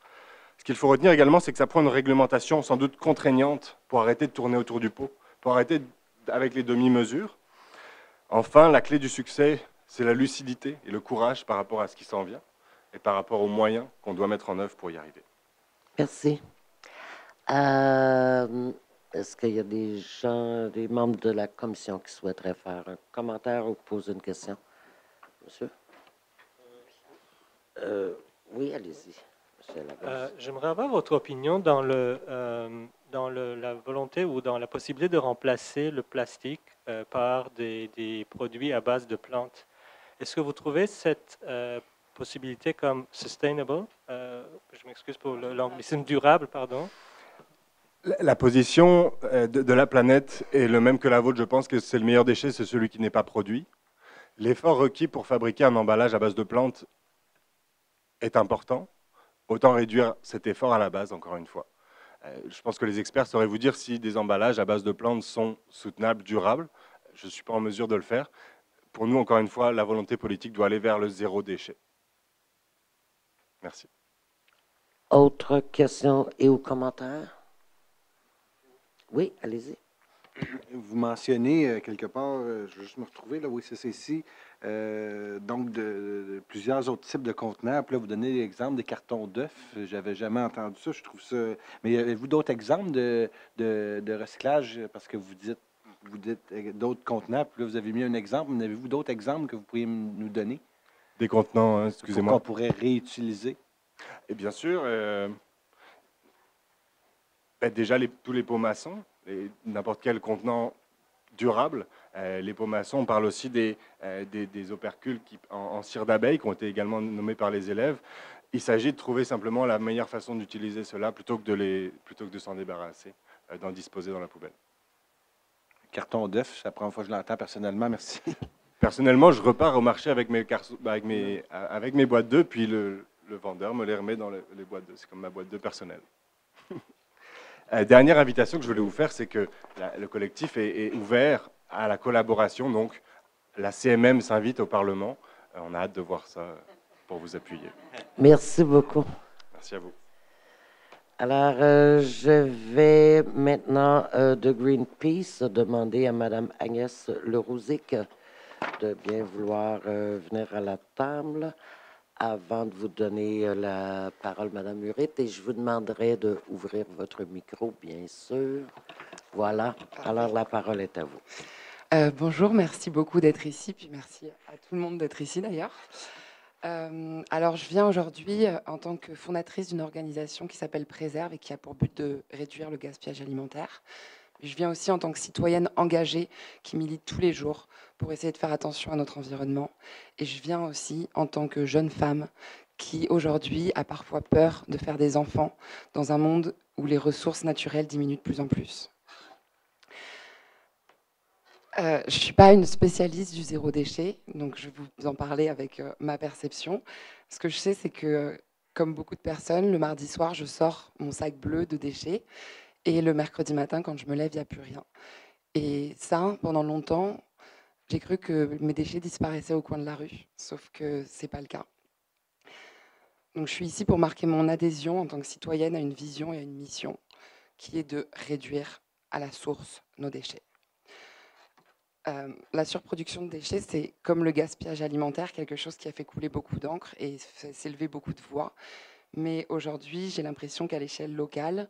U: Ce qu'il faut retenir également, c'est que ça prend une réglementation sans doute contraignante pour arrêter de tourner autour du pot, pour arrêter avec les demi-mesures. Enfin, la clé du succès, c'est la lucidité et le courage par rapport à ce qui s'en vient et par rapport aux moyens qu'on doit mettre en œuvre pour y arriver.
F: Merci. Est-ce qu'il y a des membres de la commission qui souhaiteraient faire un commentaire ou poser une question? Monsieur? Oui, allez-y.
I: J'aimerais avoir votre opinion dans la volonté ou dans la possibilité de remplacer le plastique par des produits à base de plantes. Est-ce que vous trouvez cette possibilité comme sustainable? Je m'excuse pour l'anglicisme, durable, pardon.
U: La position de la planète est le même que la vôtre. Je pense que c'est le meilleur déchet, c'est celui qui n'est pas produit. L'effort requis pour fabriquer un emballage à base de plantes est important. Autant réduire cet effort à la base, encore une fois. Je pense que les experts sauraient vous dire si des emballages à base de plantes sont soutenables, durables. Je ne suis pas en mesure de le faire. Pour nous, encore une fois, la volonté politique doit aller vers le zéro déchet. Merci.
F: Autre question et ou commentaires? Oui, allez-y.
H: Vous mentionnez quelque part, je vais juste me retrouver, là, oui, c'est ici, donc de plusieurs autres types de contenants. Puis là, vous donnez l'exemple des cartons d'œufs. J'avais jamais entendu ça, je trouve ça... Mais avez-vous d'autres exemples de recyclage? Parce que vous dites d'autres contenants, puis là, vous avez mis un exemple. Mais avez-vous d'autres exemples que vous pourriez nous donner?
U: Des contenants, excusez-moi.
H: Qu'on pourrait réutiliser?
U: Et bien sûr, déjà tous les pots maçons, n'importe quel contenant durable. Les pots maçons, on parle aussi des opercules en cire d'abeille qui ont été également nommés par les élèves. Il s'agit de trouver simplement la meilleure façon d'utiliser cela plutôt que de s'en débarrasser, d'en disposer dans la poubelle.
H: Carton d'œuf, c'est la première fois que je l'entends personnellement, merci.
U: Personnellement, je repars au marché avec mes boîtes d'œufs, puis le vendeur me les remet dans les boîtes d'œufs. C'est comme ma boîte d'œufs personnelle. Dernière invitation que je voulais vous faire, c'est que le collectif est ouvert à la collaboration. Donc, la CMM s'invite au Parlement. On a hâte de voir ça pour vous appuyer.
F: Merci beaucoup.
U: Merci à vous.
F: Alors, je vais maintenant de Greenpeace demander à Mme Agnès Lerouzic de bien vouloir venir à la table avant de vous donner la parole, Mme Murit, et je vous demanderai d'ouvrir votre micro, bien sûr. Voilà. Alors, la parole est à vous.
B: Bonjour, merci beaucoup d'être ici, puis merci à tout le monde d'être ici d'ailleurs. Alors, je viens aujourd'hui en tant que fondatrice d'une organisation qui s'appelle Préserve et qui a pour but de réduire le gaspillage alimentaire. Je viens aussi en tant que citoyenne engagée qui milite tous les jours pour essayer de faire attention à notre environnement. Et je viens aussi en tant que jeune femme qui, aujourd'hui, a parfois peur de faire des enfants dans un monde où les ressources naturelles diminuent de plus en plus. Je ne suis pas une spécialiste du zéro déchet, donc je vais vous en parler avec ma perception. Ce que je sais, c'est que, comme beaucoup de personnes, le mardi soir, je sors mon sac bleu de déchets. Et le mercredi matin, quand je me lève, il n'y a plus rien. Et ça, pendant longtemps, j'ai cru que mes déchets disparaissaient au coin de la rue, sauf que ce n'est pas le cas. Donc je suis ici pour marquer mon adhésion en tant que citoyenne à une vision et à une mission qui est de réduire à la source nos déchets. La surproduction de déchets, c'est comme le gaspillage alimentaire, quelque chose qui a fait couler beaucoup d'encre et fait s'élever beaucoup de voix. Mais aujourd'hui, j'ai l'impression qu'à l'échelle locale,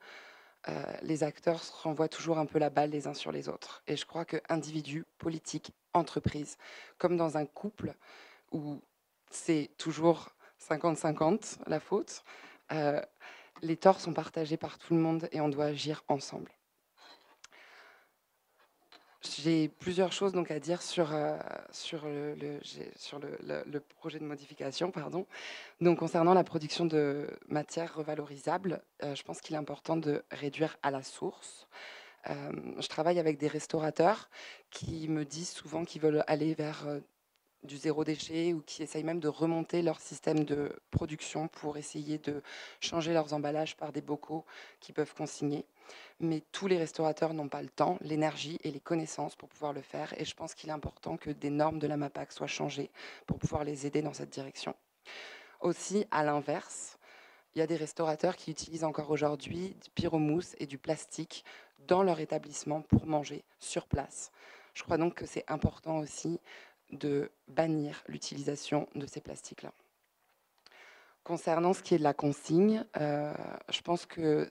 B: les acteurs se renvoient toujours un peu la balle les uns sur les autres. Et je crois que individus, politiques, entreprises, comme dans un couple où c'est toujours 50-50 la faute, les torts sont partagés par tout le monde et on doit agir ensemble. J'ai plusieurs choses donc à dire sur le projet de modification. Pardon. Donc, concernant la production de matières revalorisables, je pense qu'il est important de réduire à la source. Je travaille avec des restaurateurs qui me disent souvent qu'ils veulent aller vers du zéro déchet ou qui essayent même de remonter leur système de production pour essayer de changer leurs emballages par des bocaux qui peuvent consigner. Mais tous les restaurateurs n'ont pas le temps, l'énergie et les connaissances pour pouvoir le faire. Et je pense qu'il est important que des normes de la MAPAC soient changées pour pouvoir les aider dans cette direction. Aussi, à l'inverse, il y a des restaurateurs qui utilisent encore aujourd'hui du pyromousse et du plastique dans leur établissement pour manger sur place. Je crois donc que c'est important aussi de bannir l'utilisation de ces plastiques-là. Concernant ce qui est de la consigne, je pense qu'il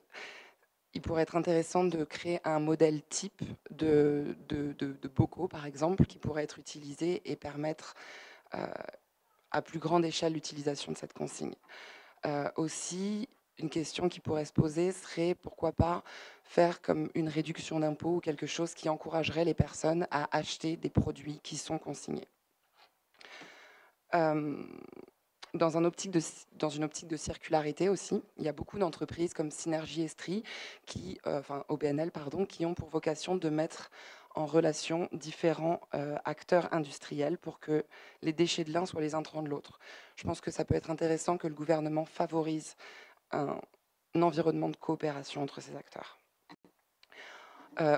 B: pourrait être intéressant de créer un modèle type de bocaux, par exemple, qui pourrait être utilisé et permettre à plus grande échelle l'utilisation de cette consigne. Aussi, une question qui pourrait se poser serait pourquoi pas faire comme une réduction d'impôt ou quelque chose qui encouragerait les personnes à acheter des produits qui sont consignés. Dans une optique de circularité aussi, il y a beaucoup d'entreprises comme Synergie Estrie, OBNL, qui ont pour vocation de mettre en relation différents acteurs industriels pour que les déchets de l'un soient les intrants de l'autre. Je pense que ça peut être intéressant que le gouvernement favorise un environnement de coopération entre ces acteurs.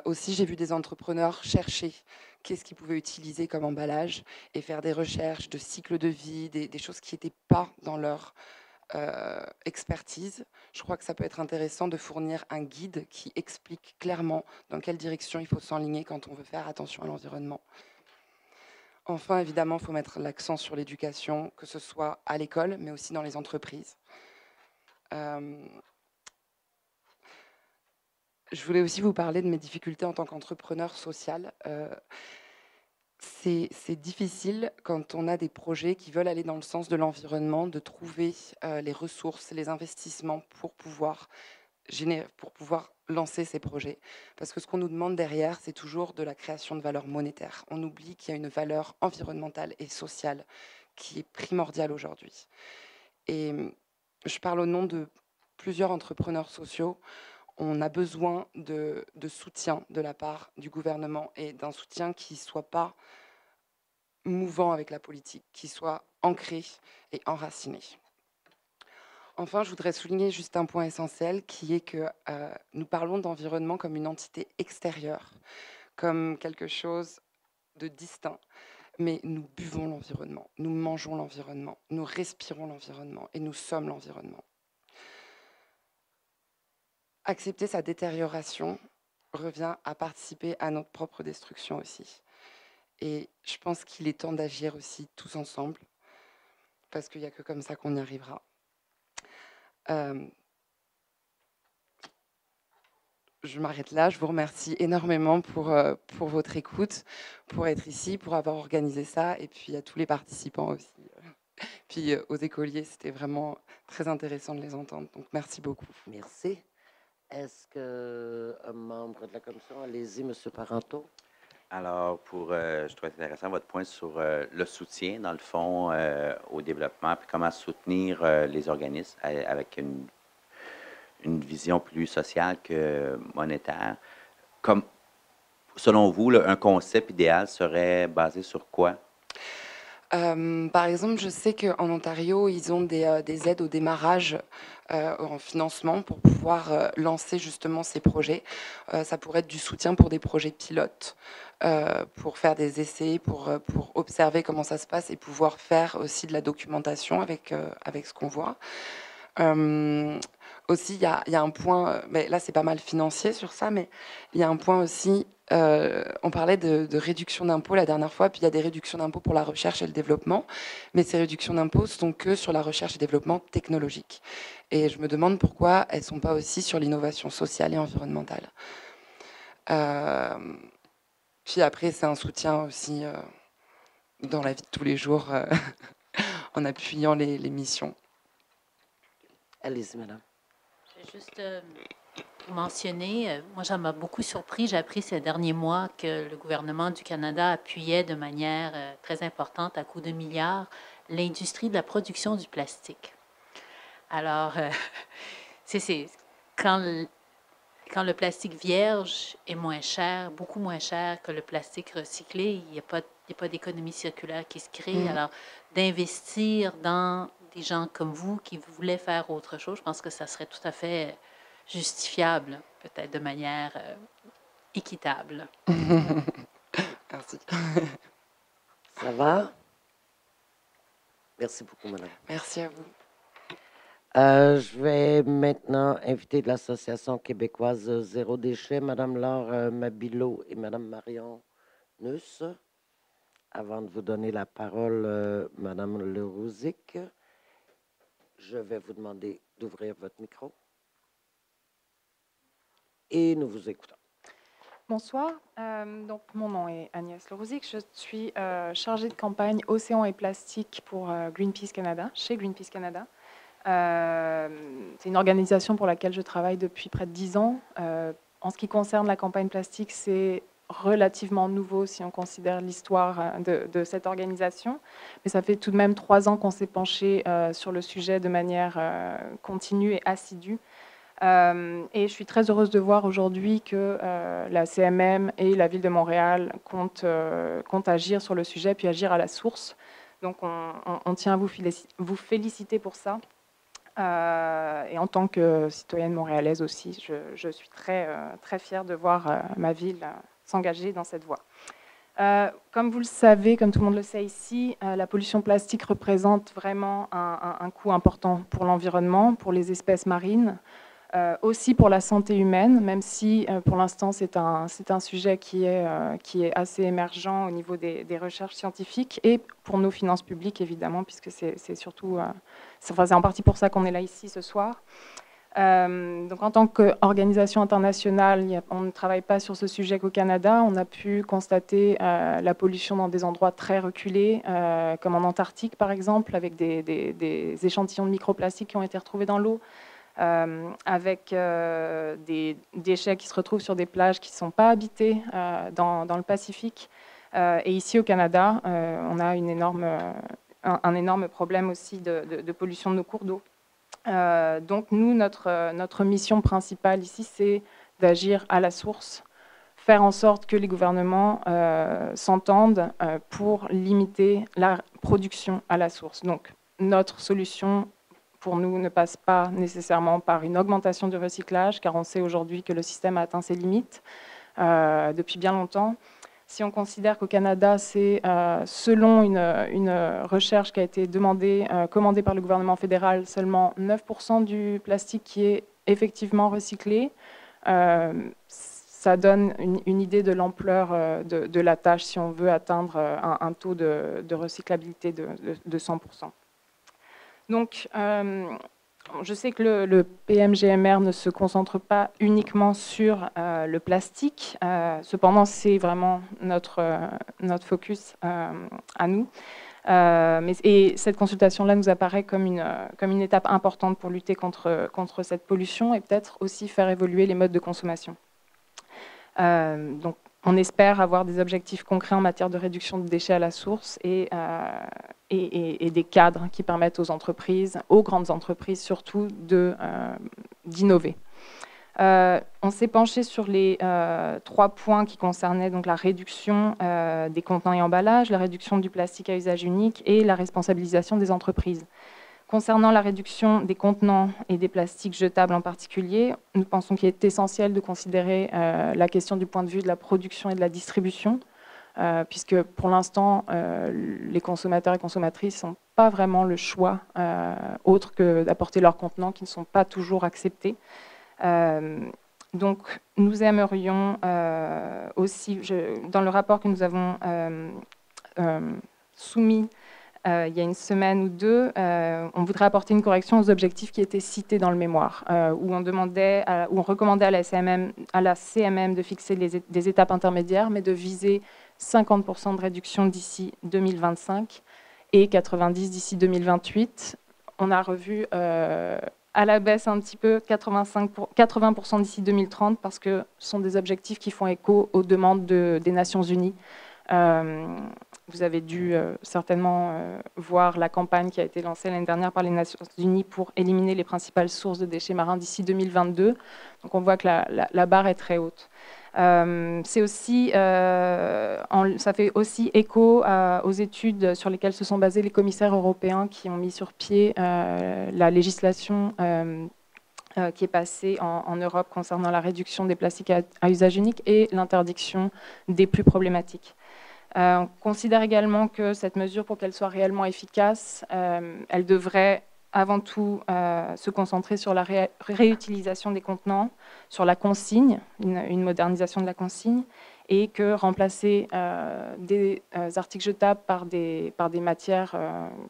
B: Aussi, j'ai vu des entrepreneurs chercher qu'est-ce qu'ils pouvaient utiliser comme emballage et faire des recherches de cycle de vie, des choses qui n'étaient pas dans leur expertise. Je crois que ça peut être intéressant de fournir un guide qui explique clairement dans quelle direction il faut s'enligner quand on veut faire attention à l'environnement. Enfin, évidemment, il faut mettre l'accent sur l'éducation, que ce soit à l'école, mais aussi dans les entreprises. Je voulais aussi vous parler de mes difficultés en tant qu'entrepreneur social. C'est difficile quand on a des projets qui veulent aller dans le sens de l'environnement, de trouver les ressources, les investissements pour pouvoir lancer ces projets. Parce que ce qu'on nous demande derrière, c'est toujours de la création de valeur monétaire. On oublie qu'il y a une valeur environnementale et sociale qui est primordiale aujourd'hui. Et je parle au nom de plusieurs entrepreneurs sociaux. On a besoin de soutien de la part du gouvernement et d'un soutien qui ne soit pas mouvant avec la politique, qui soit ancré et enraciné. Enfin, je voudrais souligner juste un point essentiel qui est que nous parlons d'environnement comme une entité extérieure, comme quelque chose de distinct. Mais nous buvons l'environnement, nous mangeons l'environnement, nous respirons l'environnement et nous sommes l'environnement. Accepter sa détérioration revient à participer à notre propre destruction aussi. Et je pense qu'il est temps d'agir aussi tous ensemble, parce qu'il n'y a que comme ça qu'on y arrivera. Je m'arrête là. Je vous remercie énormément pour votre écoute, pour être ici, pour avoir organisé ça, et puis à tous les participants aussi. Puis aux écoliers, c'était vraiment très intéressant de les entendre. Donc merci beaucoup.
F: Merci. Est-ce qu'un membre de la commission, allez-y, M. Parenteau.
M: Alors, je trouve intéressant votre point sur le soutien, dans le fond, au développement, puis comment soutenir les organismes avec une vision plus sociale que monétaire. Comme, selon vous, un concept idéal serait basé sur quoi?
B: Par exemple, je sais qu'en Ontario, ils ont des aides au démarrage en financement pour pouvoir lancer justement ces projets. Ça pourrait être du soutien pour des projets pilotes, pour faire des essais, pour observer comment ça se passe et pouvoir faire aussi de la documentation avec ce qu'on voit. Aussi, il y a un point, mais là c'est pas mal financier sur ça, mais il y a un point aussi On parlait de réduction d'impôts la dernière fois, puis il y a des réductions d'impôts pour la recherche et le développement, mais ces réductions d'impôts sont que sur la recherche et développement technologique. Et je me demande pourquoi elles ne sont pas aussi sur l'innovation sociale et environnementale. Puis après, c'est un soutien aussi dans la vie de tous les jours, en appuyant les missions.
F: Allez-y, madame.
G: Je vais juste mentionner, moi, ça m'a beaucoup surpris. J'ai appris ces derniers mois que le gouvernement du Canada appuyait de manière très importante, à coups de milliards, l'industrie de la production du plastique. Alors, quand le plastique vierge est moins cher, beaucoup moins cher que le plastique recyclé, il n'y a pas d'économie circulaire qui se crée. Alors, d'investir dans des gens comme vous qui voulaient faire autre chose, je pense que ça serait tout à fait justifiable, peut-être de manière équitable.
B: Merci.
F: Ça va? Merci beaucoup, madame.
B: Merci à vous.
F: Je vais maintenant inviter de l'Association québécoise Zéro Déchet, Mme Laure Mabilot et Mme Marion Neuss. Avant de vous donner la parole, Mme Lerouzic, je vais vous demander d'ouvrir votre micro. Et nous vous écoutons.
D: Bonsoir, donc mon nom est Agnès Lerouzic, je suis chargée de campagne Océan et Plastique pour Greenpeace Canada, chez Greenpeace Canada. C'est une organisation pour laquelle je travaille depuis près de 10 ans. En ce qui concerne la campagne plastique, c'est relativement nouveau si on considère l'histoire de cette organisation. Mais ça fait tout de même 3 ans qu'on s'est penché sur le sujet de manière continue et assidue. Et je suis très heureuse de voir aujourd'hui que la CMM et la Ville de Montréal comptent agir sur le sujet, puis agir à la source. Donc on tient à vous féliciter pour ça. Et en tant que citoyenne montréalaise aussi, je suis très fière de voir ma ville s'engager dans cette voie. Comme vous le savez, comme tout le monde le sait ici, la pollution plastique représente vraiment un coût important pour l'environnement, pour les espèces marines, aussi pour la santé humaine, même si pour l'instant c'est un sujet qui est assez émergent au niveau des recherches scientifiques et pour nos finances publiques évidemment, puisque c'est surtout, c'est en partie pour ça qu'on est là ici ce soir. Donc en tant qu'organisation internationale, on ne travaille pas sur ce sujet qu'au Canada. On a pu constater la pollution dans des endroits très reculés, comme en Antarctique par exemple, avec des échantillons de microplastiques qui ont été retrouvés dans l'eau. Avec des déchets qui se retrouvent sur des plages qui ne sont pas habitées dans le Pacifique. Et ici au Canada, on a un énorme problème aussi de pollution de nos cours d'eau. Donc nous, notre mission principale ici, c'est d'agir à la source, faire en sorte que les gouvernements s'entendent pour limiter la production à la source. Donc notre solution pour nous, ne passe pas nécessairement par une augmentation du recyclage, car on sait aujourd'hui que le système a atteint ses limites depuis bien longtemps. Si on considère qu'au Canada, c'est selon une recherche qui a été commandée par le gouvernement fédéral, seulement 9% du plastique qui est effectivement recyclé, ça donne une idée de l'ampleur de la tâche si on veut atteindre un taux de recyclabilité de 100%. Donc, je sais que le PMGMR ne se concentre pas uniquement sur le plastique. Cependant, c'est vraiment notre focus à nous. Et cette consultation-là nous apparaît comme une étape importante pour lutter contre cette pollution et peut-être aussi faire évoluer les modes de consommation. Donc, on espère avoir des objectifs concrets en matière de réduction de déchets à la source et des cadres qui permettent aux entreprises, aux grandes entreprises surtout, d'innover. On s'est penché sur les 3 points qui concernaient donc la réduction des contenants et emballages, la réduction du plastique à usage unique et la responsabilisation des entreprises. Concernant la réduction des contenants et des plastiques jetables en particulier, nous pensons qu'il est essentiel de considérer la question du point de vue de la production et de la distribution, puisque pour l'instant, les consommateurs et consommatrices n'ont pas vraiment le choix autre que d'apporter leurs contenants qui ne sont pas toujours acceptés. Donc, nous aimerions aussi, dans le rapport que nous avons soumis il y a une semaine ou deux, on voudrait apporter une correction aux objectifs qui étaient cités dans le mémoire, où on demandait, où on recommandait à la CMM de fixer des étapes intermédiaires, mais de viser 50% de réduction d'ici 2025 et 90% d'ici 2028. On a revu à la baisse un petit peu 80% d'ici 2030 parce que ce sont des objectifs qui font écho aux demandes des Nations Unies. Vous avez dû certainement voir la campagne qui a été lancée l'année dernière par les Nations Unies pour éliminer les principales sources de déchets marins d'ici 2022. Donc on voit que la barre est très haute. C'est aussi, ça fait aussi écho aux études sur lesquelles se sont basés les commissaires européens qui ont mis sur pied la législation qui est passée en Europe concernant la réduction des plastiques à usage unique et l'interdiction des plus problématiques. On considère également que cette mesure, pour qu'elle soit réellement efficace, elle devrait avant tout se concentrer sur la réutilisation des contenants, sur la consigne, une modernisation de la consigne, et que remplacer des articles jetables par des matières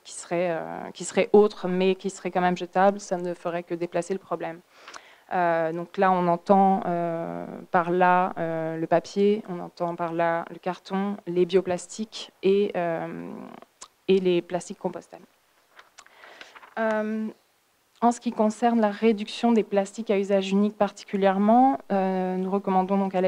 D: qui seraient autres, mais qui seraient quand même jetables, ça ne ferait que déplacer le problème. Donc là, on entend par là le papier, on entend par là le carton, les bioplastiques et les plastiques compostables. En ce qui concerne la réduction des plastiques à usage unique particulièrement, nous recommandons donc à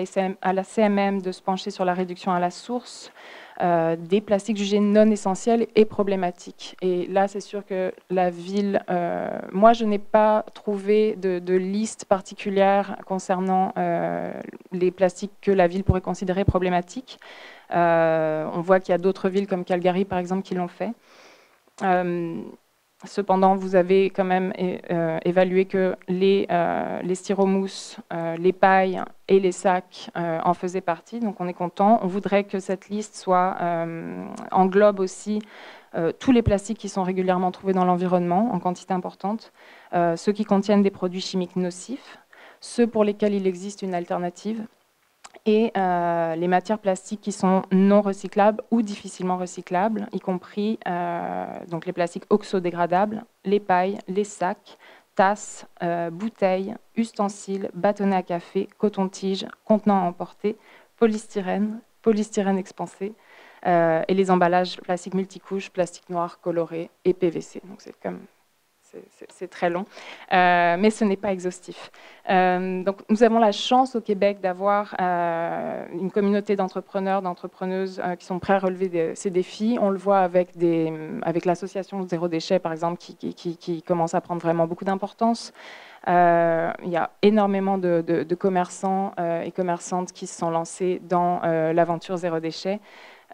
D: la CMM de se pencher sur la réduction à la source des plastiques jugés non essentiels et problématiques. Et là, c'est sûr que la ville... moi, je n'ai pas trouvé de liste particulière concernant les plastiques que la ville pourrait considérer problématiques. On voit qu'il y a d'autres villes comme Calgary, par exemple, qui l'ont fait. Cependant, vous avez quand même évalué que les styromousses, les pailles et les sacs en faisaient partie. Donc, on est content. On voudrait que cette liste englobe aussi tous les plastiques qui sont régulièrement trouvés dans l'environnement en quantité importante, ceux qui contiennent des produits chimiques nocifs, ceux pour lesquels il existe une alternative, et les matières plastiques qui sont non recyclables ou difficilement recyclables, y compris donc les plastiques oxodégradables, les pailles, les sacs, tasses, bouteilles, ustensiles, bâtonnets à café, coton-tige, contenants à emporter, polystyrène expansé, et les emballages plastiques multicouches, plastique noir coloré et PVC. Donc c'est très long, mais ce n'est pas exhaustif. Donc, nous avons la chance au Québec d'avoir une communauté d'entrepreneurs, d'entrepreneuses qui sont prêts à relever ces défis. On le voit avec l'association Zéro Déchet, par exemple, qui commence à prendre vraiment beaucoup d'importance. Il y a énormément de commerçants et commerçantes qui se sont lancés dans l'aventure Zéro Déchet.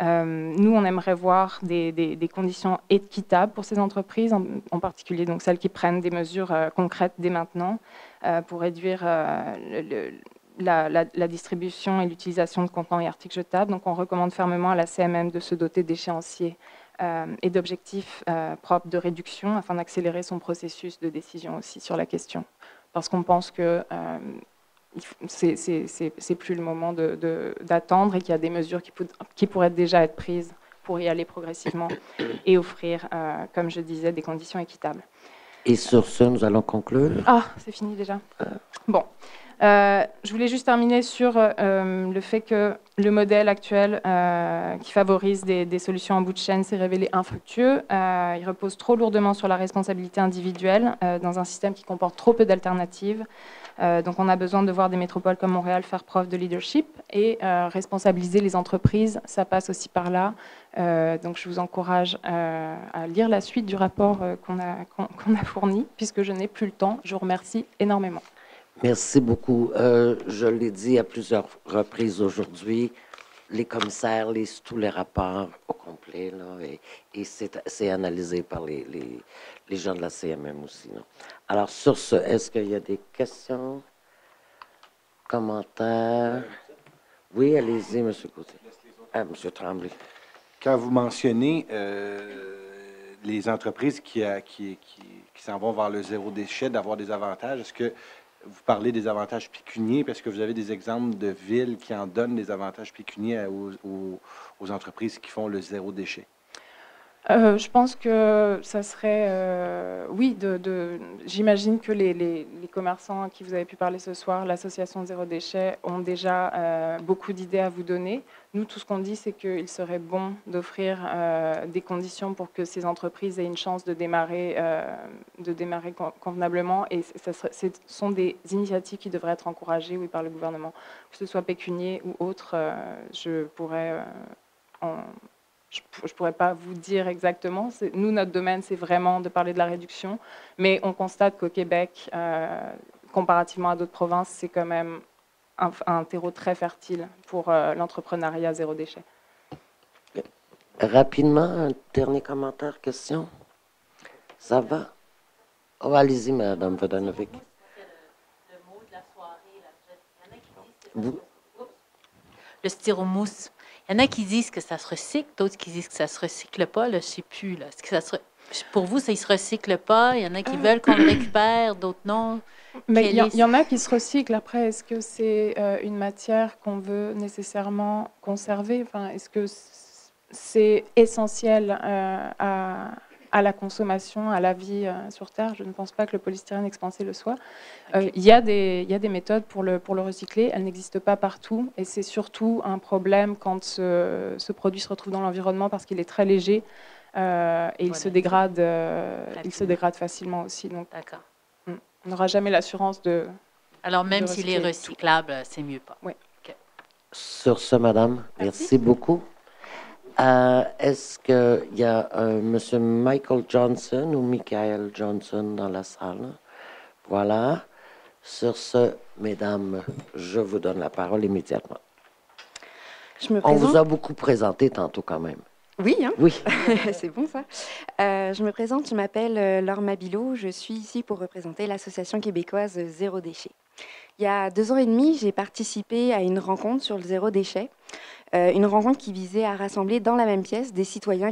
D: Nous, on aimerait voir des conditions équitables pour ces entreprises, en particulier donc celles qui prennent des mesures concrètes dès maintenant pour réduire la distribution et l'utilisation de contenants et articles jetables. Donc, on recommande fermement à la CMM de se doter d'échéanciers et d'objectifs propres de réduction afin d'accélérer son processus de décision aussi sur la question. Parce qu'on pense que c'est plus le moment d'attendre et qu'il y a des mesures qui pourraient déjà être prises pour y aller progressivement et offrir, comme je disais, des conditions équitables.
F: Et sur ce, nous allons conclure.
D: Ah, c'est fini déjà. Bon. Je voulais juste terminer sur le fait que le modèle actuel qui favorise des solutions en bout de chaîne s'est révélé infructueux. Il repose trop lourdement sur la responsabilité individuelle dans un système qui comporte trop peu d'alternatives. Donc on a besoin de voir des métropoles comme Montréal faire preuve de leadership et responsabiliser les entreprises, ça passe aussi par là. Donc je vous encourage à lire la suite du rapport qu'on a fourni, puisque je n'ai plus le temps. Je vous remercie énormément.
F: Merci beaucoup. Je l'ai dit à plusieurs reprises aujourd'hui, les commissaires lisent tous les rapports au complet, là, et c'est analysé par les gens de la CMM aussi. Là. Alors, sur ce, est-ce qu'il y a des questions, commentaires? Oui, allez-y, M. Gauthier. M. Tremblay.
H: Quand vous mentionnez les entreprises qui s'en vont vers le zéro déchet, d'avoir des avantages, est-ce que vous parlez des avantages pécuniaires, parce que vous avez des exemples de villes qui en donnent des avantages pécuniaires aux entreprises qui font le zéro déchet?
D: Je pense que ça serait, oui, j'imagine que les commerçants à qui vous avez pu parler ce soir, l'association Zéro Déchet, ont déjà beaucoup d'idées à vous donner. Nous, tout ce qu'on dit, c'est qu'il serait bon d'offrir des conditions pour que ces entreprises aient une chance de démarrer convenablement. Et ce sont des initiatives qui devraient être encouragées, oui, par le gouvernement, que ce soit pécunier ou autre. Je pourrais je pourrais pas vous dire exactement. Nous, notre domaine, c'est vraiment de parler de la réduction. Mais on constate qu'au Québec, comparativement à d'autres provinces, c'est quand même un terreau très fertile pour l'entrepreneuriat zéro déchet.
F: Rapidement, un dernier commentaire, question? Ça va? Oh, allez-y, Madame Vodanovic.
G: Le styromousse. Il y en a qui disent que ça se recycle, d'autres qui disent que ça se recycle pas. Là, je ne sais plus. Là. Est-ce que pour vous, ça ne se recycle pas? Il y en a qui veulent qu'on le récupère, d'autres non.
D: Mais il y en a qui se recyclent. Après, est-ce que c'est une matière qu'on veut nécessairement conserver? Enfin, est-ce que c'est essentiel à la consommation, à la vie sur Terre? Je ne pense pas que le polystyrène expansé le soit. Il y a des méthodes pour le recycler. Elles n'existent pas partout. Et c'est surtout un problème quand ce produit se retrouve dans l'environnement parce qu'il est très léger et il se dégrade facilement aussi. Donc,
G: d'accord.
D: On n'aura jamais l'assurance de...
G: Alors, même s'il est recyclable, c'est mieux pas.
D: Oui.
G: Okay.
F: Sur ce, Madame, merci beaucoup. Est-ce qu'il y a M. Michael Johnson ou Michael Johnson dans la salle? Voilà. Sur ce, mesdames, je vous donne la parole immédiatement. On vous a beaucoup présenté tantôt quand même.
O: Oui, hein?
F: Oui.
O: C'est bon ça. Je me présente, je m'appelle Laure Mabilot. Je suis ici pour représenter l'Association québécoise Zéro Déchet. Il y a 2 ans et demi, j'ai participé à une rencontre sur le zéro déchet. Une rencontre qui visait à rassembler dans la même pièce des citoyens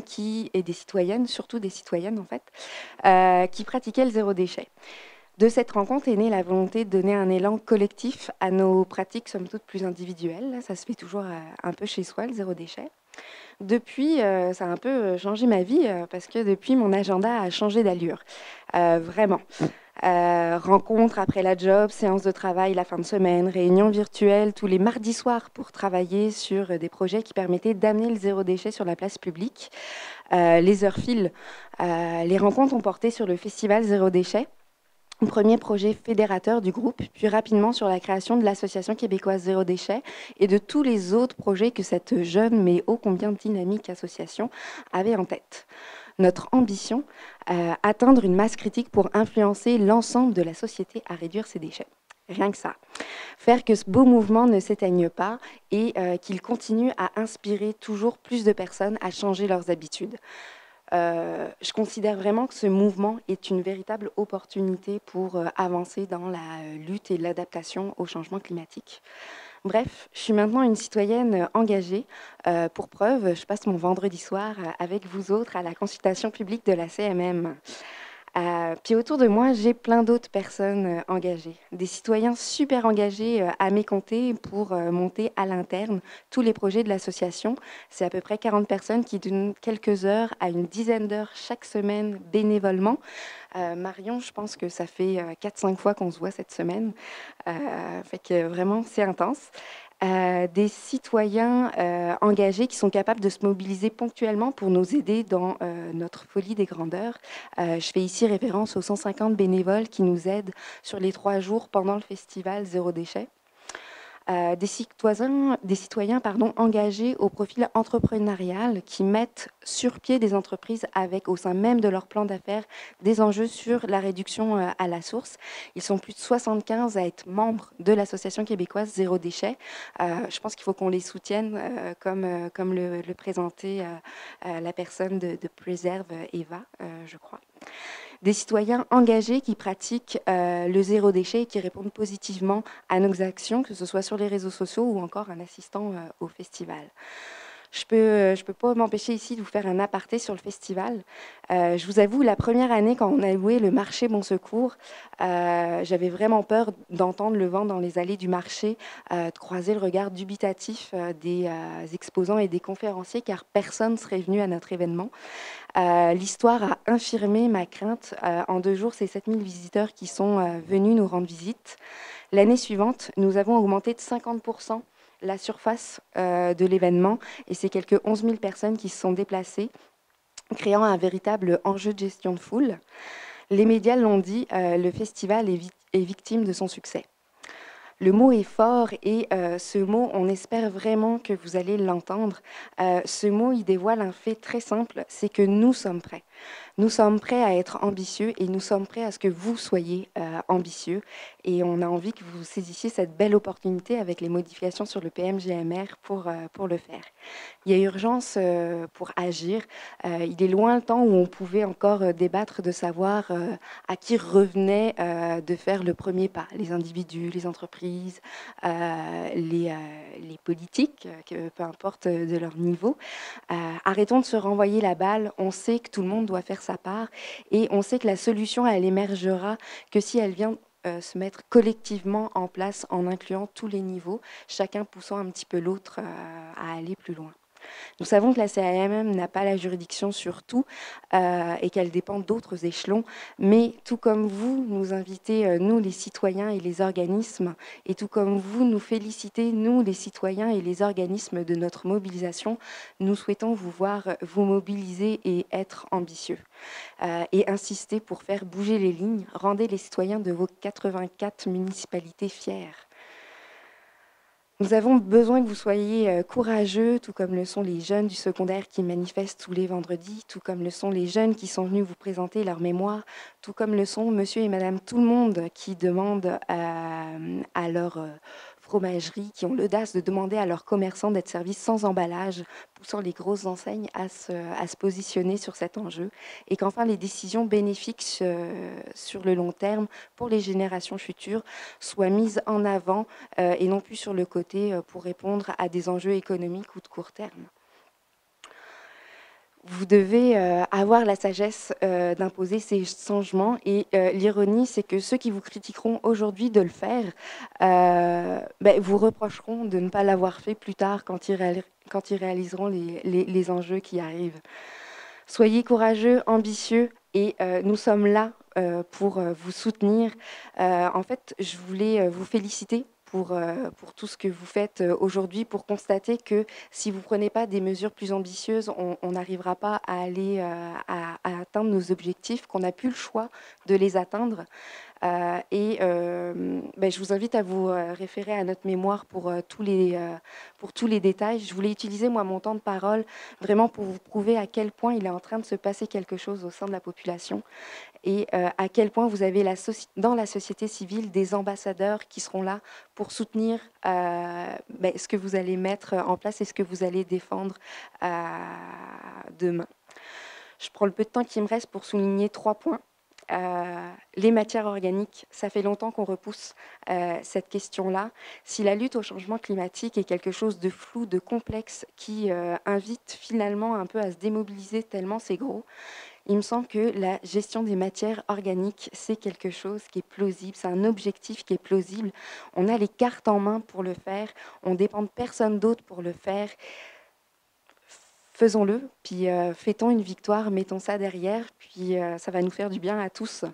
O: et des citoyennes, surtout des citoyennes en fait, qui pratiquaient le zéro déchet. De cette rencontre est née la volonté de donner un élan collectif à nos pratiques, somme toute plus individuelles. Ça se fait toujours un peu chez soi, le zéro déchet. Depuis, ça a un peu changé ma vie parce que depuis, mon agenda a changé d'allure. Vraiment. Rencontres après la job, séances de travail la fin de semaine, réunions virtuelles tous les mardis soirs pour travailler sur des projets qui permettaient d'amener le zéro déchet sur la place publique. Les heures filent. Les rencontres ont porté sur le festival Zéro Déchet, premier projet fédérateur du groupe, puis rapidement sur la création de l'Association québécoise Zéro Déchet et de tous les autres projets que cette jeune mais ô combien dynamique association avait en tête. Notre ambition, atteindre une masse critique pour influencer l'ensemble de la société à réduire ses déchets. Rien que ça. Faire que ce beau mouvement ne s'éteigne pas et qu'il continue à inspirer toujours plus de personnes à changer leurs habitudes. Je considère vraiment que ce mouvement est une véritable opportunité pour avancer dans la lutte et l'adaptation au changement climatique. Bref, je suis maintenant une citoyenne engagée. Pour preuve, je passe mon vendredi soir avec vous autres à la consultation publique de la CMM. Puis autour de moi, j'ai plein d'autres personnes engagées, des citoyens super engagés à mes côtés pour monter à l'interne tous les projets de l'association. C'est à peu près 40 personnes qui donnent quelques heures à une dizaine d'heures chaque semaine bénévolement. Marion, je pense que ça fait 4-5 fois qu'on se voit cette semaine. Fait que vraiment, c'est intense. Des citoyens engagés qui sont capables de se mobiliser ponctuellement pour nous aider dans notre folie des grandeurs. Je fais ici référence aux 150 bénévoles qui nous aident sur les 3 jours pendant le festival Zéro Déchet. Des citoyens engagés au profil entrepreneurial qui mettent sur pied des entreprises avec au sein même de leur plan d'affaires des enjeux sur la réduction à la source. Ils sont plus de 75 à être membres de l'Association québécoise Zéro Déchet. Je pense qu'il faut qu'on les soutienne comme le présentait la personne de Preserve Eva, je crois. Des citoyens engagés qui pratiquent le zéro déchet et qui répondent positivement à nos actions, que ce soit sur les réseaux sociaux ou encore en assistant au festival. Je peux pas m'empêcher ici de vous faire un aparté sur le festival. Je vous avoue, la première année, quand on a loué le marché Bon Secours, j'avais vraiment peur d'entendre le vent dans les allées du marché, de croiser le regard dubitatif des exposants et des conférenciers, car personne ne serait venu à notre événement. L'histoire a infirmé ma crainte. En 2 jours, c'est 7000 visiteurs qui sont venus nous rendre visite. L'année suivante, nous avons augmenté de 50% la surface de l'événement et c'est quelques 11 000 personnes qui se sont déplacées, créant un véritable enjeu de gestion de foule. Les médias l'ont dit, le festival est victime de son succès. Le mot est fort et ce mot, on espère vraiment que vous allez l'entendre. Ce mot, il dévoile un fait très simple, c'est que nous sommes prêts. Nous sommes prêts à être ambitieux et nous sommes prêts à ce que vous soyez ambitieux. Et on a envie que vous saisissiez cette belle opportunité avec les modifications sur le PMGMR pour le faire. Il y a urgence pour agir. Il est loin le temps où on pouvait encore débattre de savoir à qui revenait de faire le premier pas. Les individus, les entreprises, les politiques, peu importe de leur niveau. Arrêtons de se renvoyer la balle. On sait que tout le monde doit faire sa part et on sait que la solution, elle émergera que si elle vient se mettre collectivement en place en incluant tous les niveaux, chacun poussant un petit peu l'autre à aller plus loin. Nous savons que la CAMM n'a pas la juridiction sur tout et qu'elle dépend d'autres échelons, mais tout comme vous, nous invitez, nous les citoyens et les organismes, et tout comme vous, nous félicitez, nous les citoyens et les organismes de notre mobilisation, nous souhaitons vous voir vous mobiliser et être ambitieux. Et insister pour faire bouger les lignes, rendez les citoyens de vos 84 municipalités fiers. Nous avons besoin que vous soyez courageux, tout comme le sont les jeunes du secondaire qui manifestent tous les vendredis, tout comme le sont les jeunes qui sont venus vous présenter leur mémoire, tout comme le sont monsieur et madame tout le monde qui demandent à leur fromagerie, qui ont l'audace de demander à leurs commerçants d'être servis sans emballage, poussant les grosses enseignes à se positionner sur cet enjeu, et qu'enfin les décisions bénéfiques sur le long terme pour les générations futures soient mises en avant et non plus sur le côté pour répondre à des enjeux économiques ou de court terme. Vous devez avoir la sagesse d'imposer ces changements et l'ironie, c'est que ceux qui vous critiqueront aujourd'hui de le faire vous reprocheront de ne pas l'avoir fait plus tard quand ils réaliseront les enjeux qui arrivent. Soyez courageux, ambitieux et nous sommes là pour vous soutenir. En fait, je voulais vous féliciter pour tout ce que vous faites aujourd'hui, pour constater que si vous ne prenez pas des mesures plus ambitieuses, on n'arrivera pas à aller à atteindre nos objectifs, qu'on n'a plus le choix de les atteindre. Je vous invite à vous référer à notre mémoire pour tous les détails. Je voulais utiliser, moi, mon temps de parole vraiment pour vous prouver à quel point il est en train de se passer quelque chose au sein de la population et à quel point vous avez dans la société civile des ambassadeurs qui seront là pour soutenir ce que vous allez mettre en place et ce que vous allez défendre demain. Je prends le peu de temps qui me reste pour souligner 3 points. Les matières organiques, ça fait longtemps qu'on repousse cette question-là. Si la lutte au changement climatique est quelque chose de flou, de complexe, qui invite finalement un peu à se démobiliser tellement c'est gros, il me semble que la gestion des matières organiques, c'est quelque chose qui est plausible, c'est un objectif qui est plausible. On a les cartes en main pour le faire, on ne dépend de personne d'autre pour le faire. Faisons-le, puis fêtons une victoire, mettons ça derrière, puis ça va nous faire du bien à tous.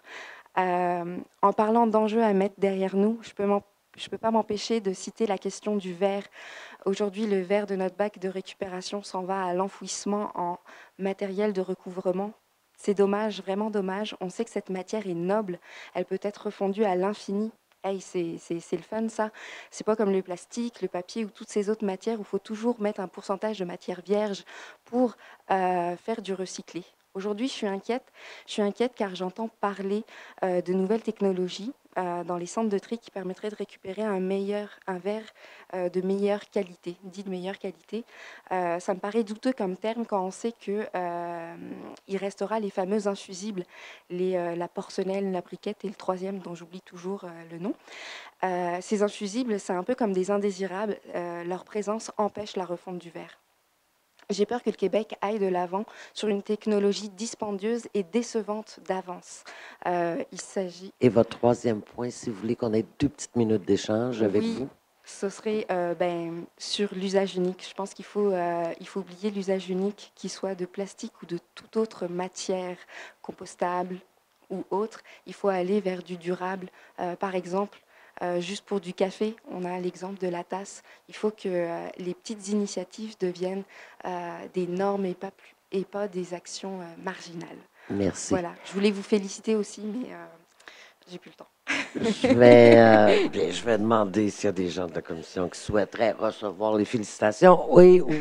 O: En parlant d'enjeux à mettre derrière nous, je peux pas m'empêcher de citer la question du verre. Aujourd'hui, le verre de notre bac de récupération s'en va à l'enfouissement en matériel de recouvrement. C'est dommage, vraiment dommage. On sait que cette matière est noble, elle peut être refondue à l'infini. Hey, c'est le fun, ça. C'est pas comme le plastique, le papier ou toutes ces autres matières où il faut toujours mettre un pourcentage de matière vierge pour faire du recyclé. Aujourd'hui, je suis inquiète car j'entends parler de nouvelles technologies dans les centres de tri qui permettraient de récupérer un verre de meilleure qualité, dit de meilleure qualité. Ça me paraît douteux comme terme quand on sait qu'il restera les fameux infusibles, la porcelaine, la briquette et le troisième dont j'oublie toujours le nom. Ces infusibles, c'est un peu comme des indésirables. Leur présence empêche la refonte du verre. J'ai peur que le Québec aille de l'avant sur une technologie dispendieuse et décevante d'avance. Il s'agit...
F: Et votre troisième point, si vous voulez qu'on ait 2 petites minutes d'échange avec vous.
O: Ce serait sur l'usage unique. Je pense qu'il faut oublier l'usage unique, qu'il soit de plastique ou de toute autre matière compostable ou autre. Il faut aller vers du durable. Par exemple, juste pour du café, on a l'exemple de la tasse. Il faut que les petites initiatives deviennent des normes et pas des actions marginales.
F: Merci.
O: Voilà. Je voulais vous féliciter aussi, mais j'ai plus le temps.
F: Je vais demander s'il y a des gens de la commission qui souhaiteraient recevoir les félicitations, oui, ou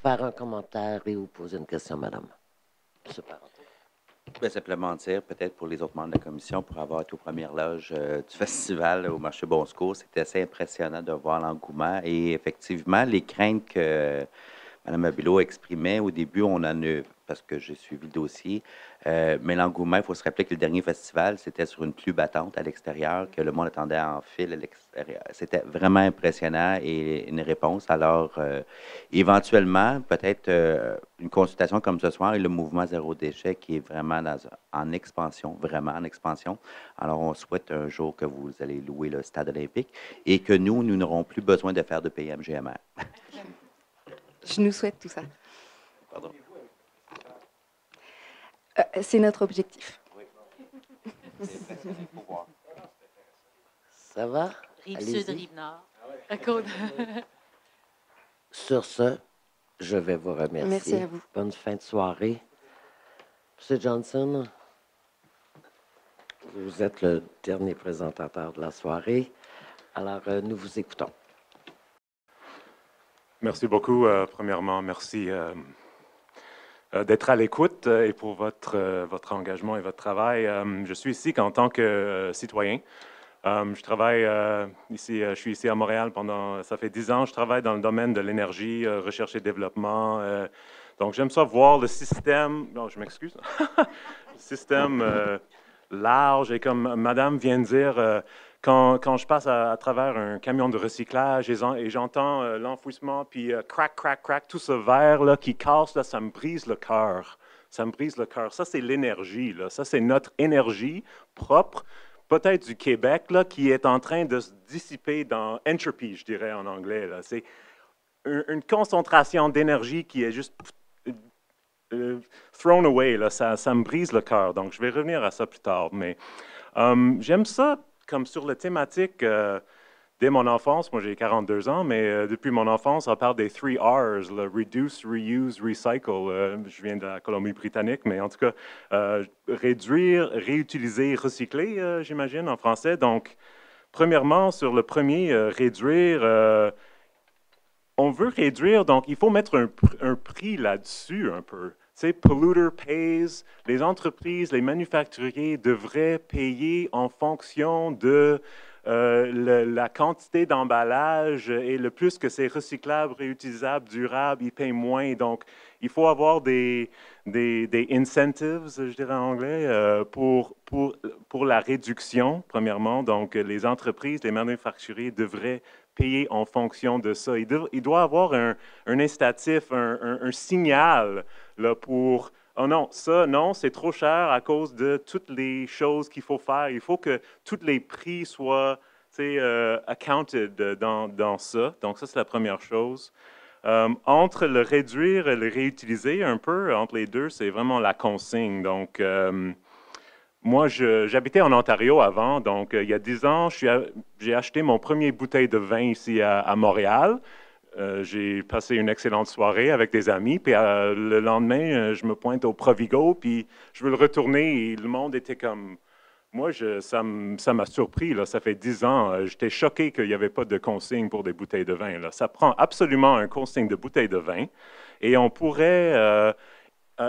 F: faire un commentaire et ou poser une question, madame. Monsieur Parent.
M: Ben, simplement dire, peut-être pour les autres membres de la commission, pour avoir été aux premières loges du festival au marché Bon Secours, c'était assez impressionnant de voir l'engouement. Et effectivement, les craintes que Mme Mabilo exprimait au début, on en a, parce que j'ai suivi le dossier, mais l'engouement, il faut se rappeler que le dernier festival, c'était sur une pluie battante à l'extérieur, que le monde attendait en file à l'extérieur. C'était vraiment impressionnant et une réponse. Alors, éventuellement, peut-être une consultation comme ce soir et le mouvement Zéro Déchet qui est vraiment en expansion, vraiment en expansion. Alors, on souhaite un jour que vous allez louer le stade olympique et que nous n'aurons plus besoin de faire de PMGMR.
O: Je nous souhaite tout ça.
M: Pardon.
O: C'est notre objectif.
F: Ça va?
G: Rive-Sud, Rive-Nord.
F: Sur ce, je vais vous remercier.
O: Merci à vous.
F: Bonne fin de soirée. Monsieur Johnson, vous êtes le dernier présentateur de la soirée. Alors, nous vous écoutons.
U: Merci beaucoup. Premièrement, merci d'être à l'écoute et pour votre engagement et votre travail. Je suis ici en tant que citoyen. Je travaille ici, je suis ici à Montréal ça fait 10 ans. Je travaille dans le domaine de l'énergie, recherche et développement. Donc, j'aime ça voir le système, non, je m'excuse, le système large et comme Madame vient de dire, quand je passe à travers un camion de recyclage et j'entends l'enfouissement, puis crac, crac, crac, tout ce verre-là qui casse, là, ça me brise le cœur. Ça me brise le cœur. Ça, c'est l'énergie. Ça, c'est notre énergie propre, peut-être du Québec, là, qui est en train de se dissiper dans entropy, je dirais en anglais. C'est une concentration d'énergie qui est juste thrown away. Là. Ça me brise le cœur. Donc, je vais revenir à ça plus tard. Mais j'aime ça comme sur la thématique, dès mon enfance, moi j'ai 42 ans, mais depuis mon enfance, on parle des 3 R's, le Reduce, Reuse, Recycle. Je viens de la Colombie-Britannique, mais en tout cas, réduire, réutiliser, recycler, j'imagine, en français. Donc, premièrement, sur le premier, réduire, on veut réduire, donc il faut mettre un prix là-dessus un peu. C'est polluter pays. Les entreprises, les manufacturiers devraient payer en fonction de la quantité d'emballage et le plus que c'est recyclable, réutilisable, durable, ils payent moins. Donc, il faut avoir des incentives, je dirais en anglais, pour la réduction, premièrement. Donc, les entreprises, les manufacturiers devraient payer en fonction de ça. Il doit avoir un incitatif, un signal là, pour « Oh non, ça, non, c'est trop cher à cause de toutes les choses qu'il faut faire. Il faut que tous les prix soient accounted dans ça. » Donc, ça, c'est la première chose. Entre le réduire et le réutiliser un peu, entre les deux, c'est vraiment la consigne. Donc, moi, j'habitais en Ontario avant. Donc, il y a 10 ans, j'ai acheté mon premier bouteille de vin ici à Montréal. J'ai passé une excellente soirée avec des amis. Puis le lendemain, je me pointe au Provigo, puis je veux le retourner. Et le monde était comme... Moi, ça m'a surpris. Là, ça fait 10 ans. J'étais choqué qu'il n'y avait pas de consigne pour des bouteilles de vin. Là. Ça prend absolument un consigne de bouteilles de vin. Et on pourrait...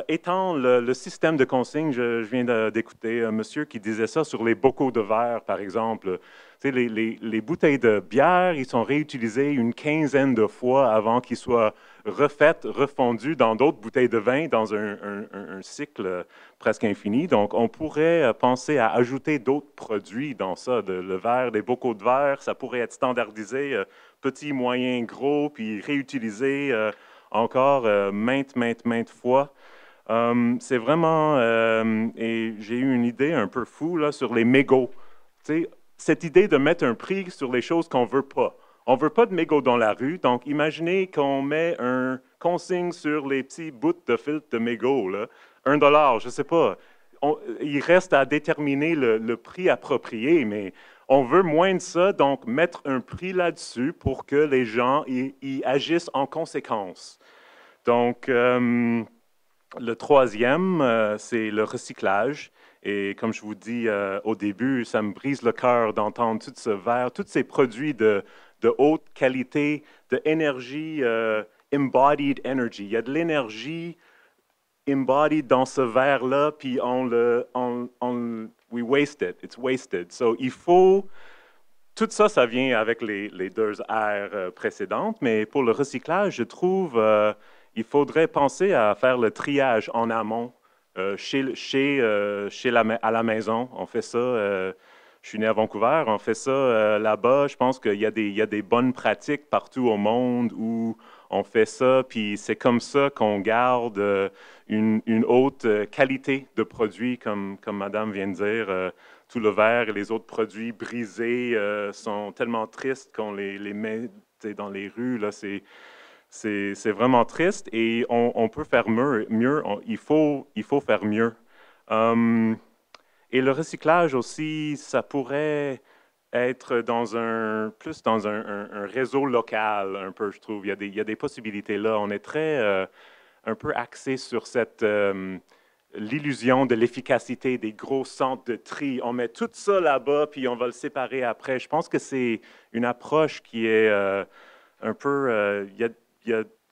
U: étendre le système de consigne, je viens d'écouter un monsieur qui disait ça sur les bocaux de verre, par exemple. Tu sais, les bouteilles de bière, ils sont réutilisées une quinzaine de fois avant qu'ils soient refaites, refondues dans d'autres bouteilles de vin dans un cycle presque infini. Donc, on pourrait penser à ajouter d'autres produits dans ça. Le verre, les bocaux de verre, ça pourrait être standardisé, petit, moyen, gros, puis réutilisé
P: encore maintes fois. C'est vraiment, et j'ai eu une idée un peu fou là, sur les mégots. Tu sais, cette idée de mettre un prix sur les choses qu'on ne veut pas. On ne veut pas de mégots dans la rue, donc imaginez qu'on met un consigne sur les petits bouts de filtre de mégots, là, $1, je ne sais pas. Il reste à déterminer le prix approprié, mais on veut moins de ça, donc mettre un prix là-dessus pour que les gens y agissent en conséquence. Donc, le troisième, c'est le recyclage. Et comme je vous dis au début, ça me brise le cœur d'entendre tout ce verre, tous ces produits de haute qualité, de énergie, embodied energy. Il y a de l'énergie embodied dans ce verre-là, puis we waste it, it's wasted. So il faut, tout ça, ça vient avec les deux R précédentes, mais pour le recyclage, je trouve il faudrait penser à faire le triage en amont, à la maison. On fait ça. Je suis né à Vancouver, on fait ça là-bas. Je pense qu'il y a des bonnes pratiques partout au monde où on fait ça, puis c'est comme ça qu'on garde une haute qualité de produits, comme Madame vient de dire. Tout le verre et les autres produits brisés sont tellement tristes qu'on les met dans les rues. Là, c'est vraiment triste et on peut faire mieux. Il faut faire mieux. Et le recyclage aussi, ça pourrait être plus dans un réseau local, un peu, je trouve. Il y a des possibilités là. On est très un peu axé sur l'illusion de l'efficacité des gros centres de tri. On met tout ça là-bas, puis on va le séparer après. Je pense que c'est une approche qui est un peu...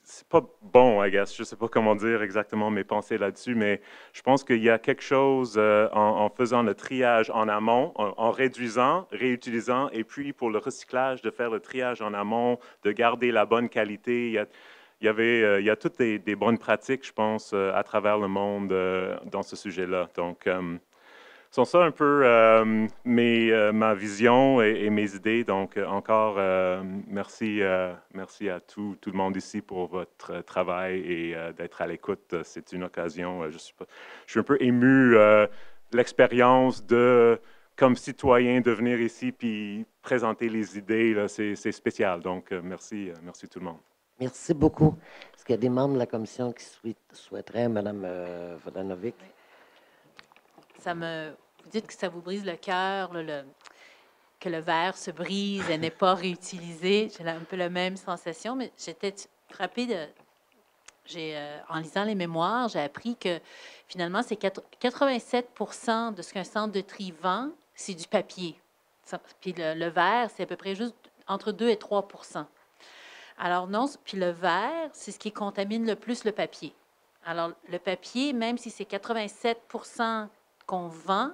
P: c'est pas bon, I guess. Je ne sais pas comment dire exactement mes pensées là-dessus, mais je pense qu'il y a quelque chose en faisant le triage en amont, en réduisant, réutilisant, et puis pour le recyclage, de faire le triage en amont, de garder la bonne qualité. Il y a toutes des bonnes pratiques, je pense, à travers le monde dans ce sujet-là. Donc, sont ça un peu ma vision et mes idées. Donc, encore merci à tout le monde ici pour votre travail et d'être à l'écoute. C'est une occasion. Je suis un peu ému de l'expérience comme citoyen, de venir ici puis présenter les idées. C'est spécial. Donc, merci tout le monde.
F: Merci beaucoup. Est-ce qu'il y a des membres de la commission qui souhaiteraient, Mme Vodanovic?
G: Vous dites que ça vous brise le cœur, que le verre se brise et n'est pas réutilisé. J'ai un peu la même sensation, mais j'étais frappée en lisant les mémoires, j'ai appris que finalement, c'est 87 de ce qu'un centre de tri vend, c'est du papier. Puis le verre, c'est à peu près juste entre 2 et 3 Alors non, puis le verre, c'est ce qui contamine le plus le papier. Alors le papier, même si c'est 87 qu'on vend,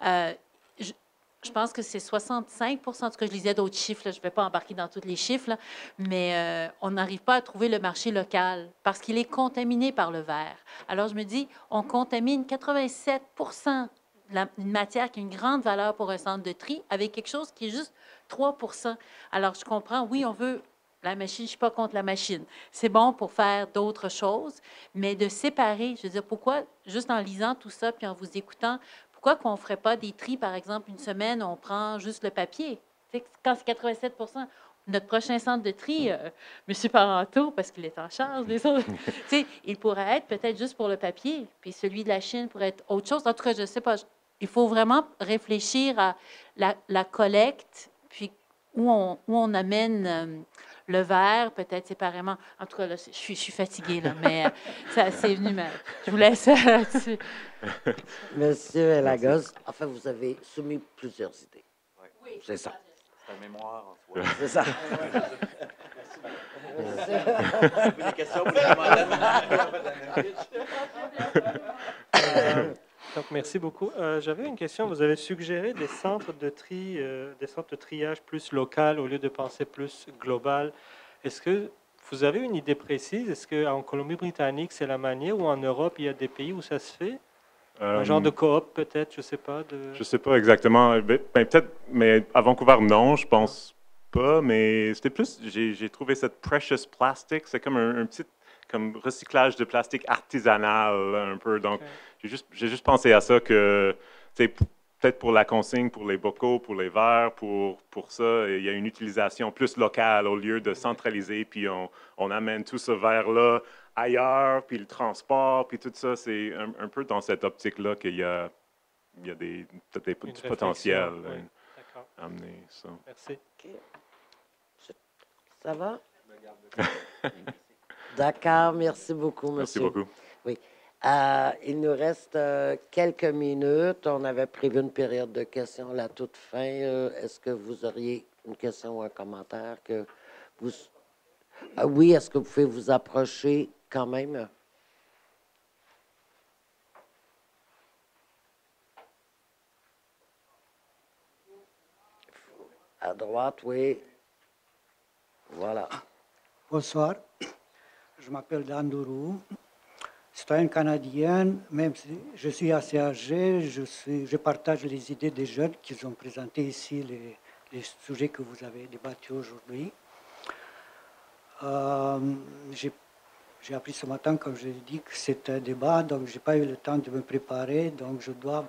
G: je pense que c'est 65 en tout cas, je lisais d'autres chiffres, là, je ne vais pas embarquer dans tous les chiffres, là, mais on n'arrive pas à trouver le marché local parce qu'il est contaminé par le verre. Alors, je me dis, on contamine 87 une matière qui a une grande valeur pour un centre de tri avec quelque chose qui est juste 3 Alors, je comprends, oui, on veut la machine, je ne suis pas contre la machine. C'est bon pour faire d'autres choses, mais de séparer, je veux dire, pourquoi, juste en lisant tout ça puis en vous écoutant, pourquoi qu'on ne ferait pas des tris, par exemple, une semaine, on prend juste le papier? Tu sais, quand c'est 87 notre prochain centre de tri, M. Parenteau, parce qu'il est en charge des autres, tu sais, il pourrait être peut-être juste pour le papier, puis celui de la Chine pourrait être autre chose. En tout cas, je ne sais pas. Il faut vraiment réfléchir à la collecte, puis où on amène le verre, peut-être séparément. En tout cas, là, je suis fatiguée, là, mais ça, c'est venu. Mais je vous laisse là-dessus.
F: Monsieur Elagos, enfin, vous avez soumis plusieurs idées.
M: Oui,
F: c'est ça.
M: C'est un mémoire en soi.
F: C'est ça.
M: Des questions pour le
I: Donc, merci beaucoup. J'avais une question. Vous avez suggéré des centres de tri, des centres de triage plus local au lieu de penser plus global. Est-ce que vous avez une idée précise? Est-ce qu'en Colombie-Britannique, c'est la manière, ou en Europe, il y a des pays où ça se fait? Un genre de coop, peut-être, je ne sais pas.
P: Je ne sais pas exactement. Peut-être, mais à Vancouver, non, je pense pas. Mais c'était plus, j'ai trouvé cette precious plastic. C'est comme un petit comme recyclage de plastique artisanal un peu. Donc, j'ai juste pensé à ça que, peut-être pour la consigne, pour les bocaux, pour les verres, pour ça, il y a une utilisation plus locale au lieu de centraliser, puis on amène tout ce verre-là ailleurs, puis le transport, puis tout ça. C'est un peu dans cette optique-là qu'il y a peut-être du potentiel à amener ça.
I: Merci.
F: Okay. Ça va? D'accord, merci beaucoup, monsieur.
P: Merci beaucoup.
F: Oui. Il nous reste quelques minutes. On avait prévu une période de questions à la toute fin. Est-ce que vous auriez une question ou un commentaire que vous... oui, est-ce que vous pouvez vous approcher quand même? À droite, oui. Voilà.
N: Bonsoir. Je m'appelle Dan Dourou. Citoyen canadien, même si je suis assez âgé, je partage les idées des jeunes qui ont présenté ici les sujets que vous avez débattus aujourd'hui. J'ai appris ce matin, comme je l'ai dit, que c'était un débat, donc je n'ai pas eu le temps de me préparer, donc je dois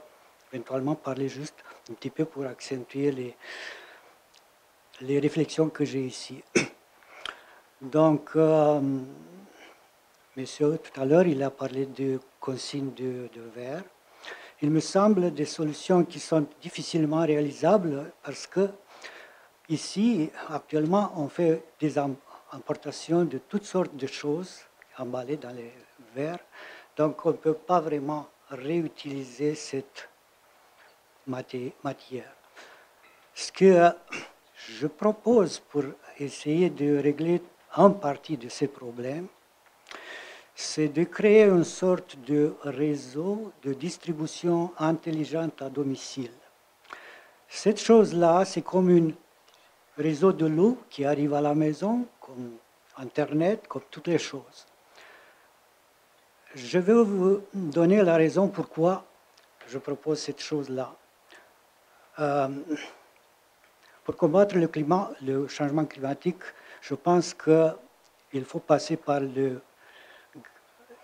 N: éventuellement parler juste un petit peu pour accentuer les réflexions que j'ai ici. Donc, monsieur, tout à l'heure, il a parlé de consignes de verre. Il me semble des solutions qui sont difficilement réalisables parce que ici, actuellement, on fait des importations de toutes sortes de choses emballées dans les verres. Donc, on ne peut pas vraiment réutiliser cette matière. Ce que je propose pour essayer de régler en partie de ces problèmes, c'est de créer une sorte de réseau de distribution intelligente à domicile. Cette chose-là, c'est comme un réseau de l'eau qui arrive à la maison, comme Internet, comme toutes les choses. Je vais vous donner la raison pourquoi je propose cette chose-là. Pour combattre le changement climatique, je pense qu'il faut passer par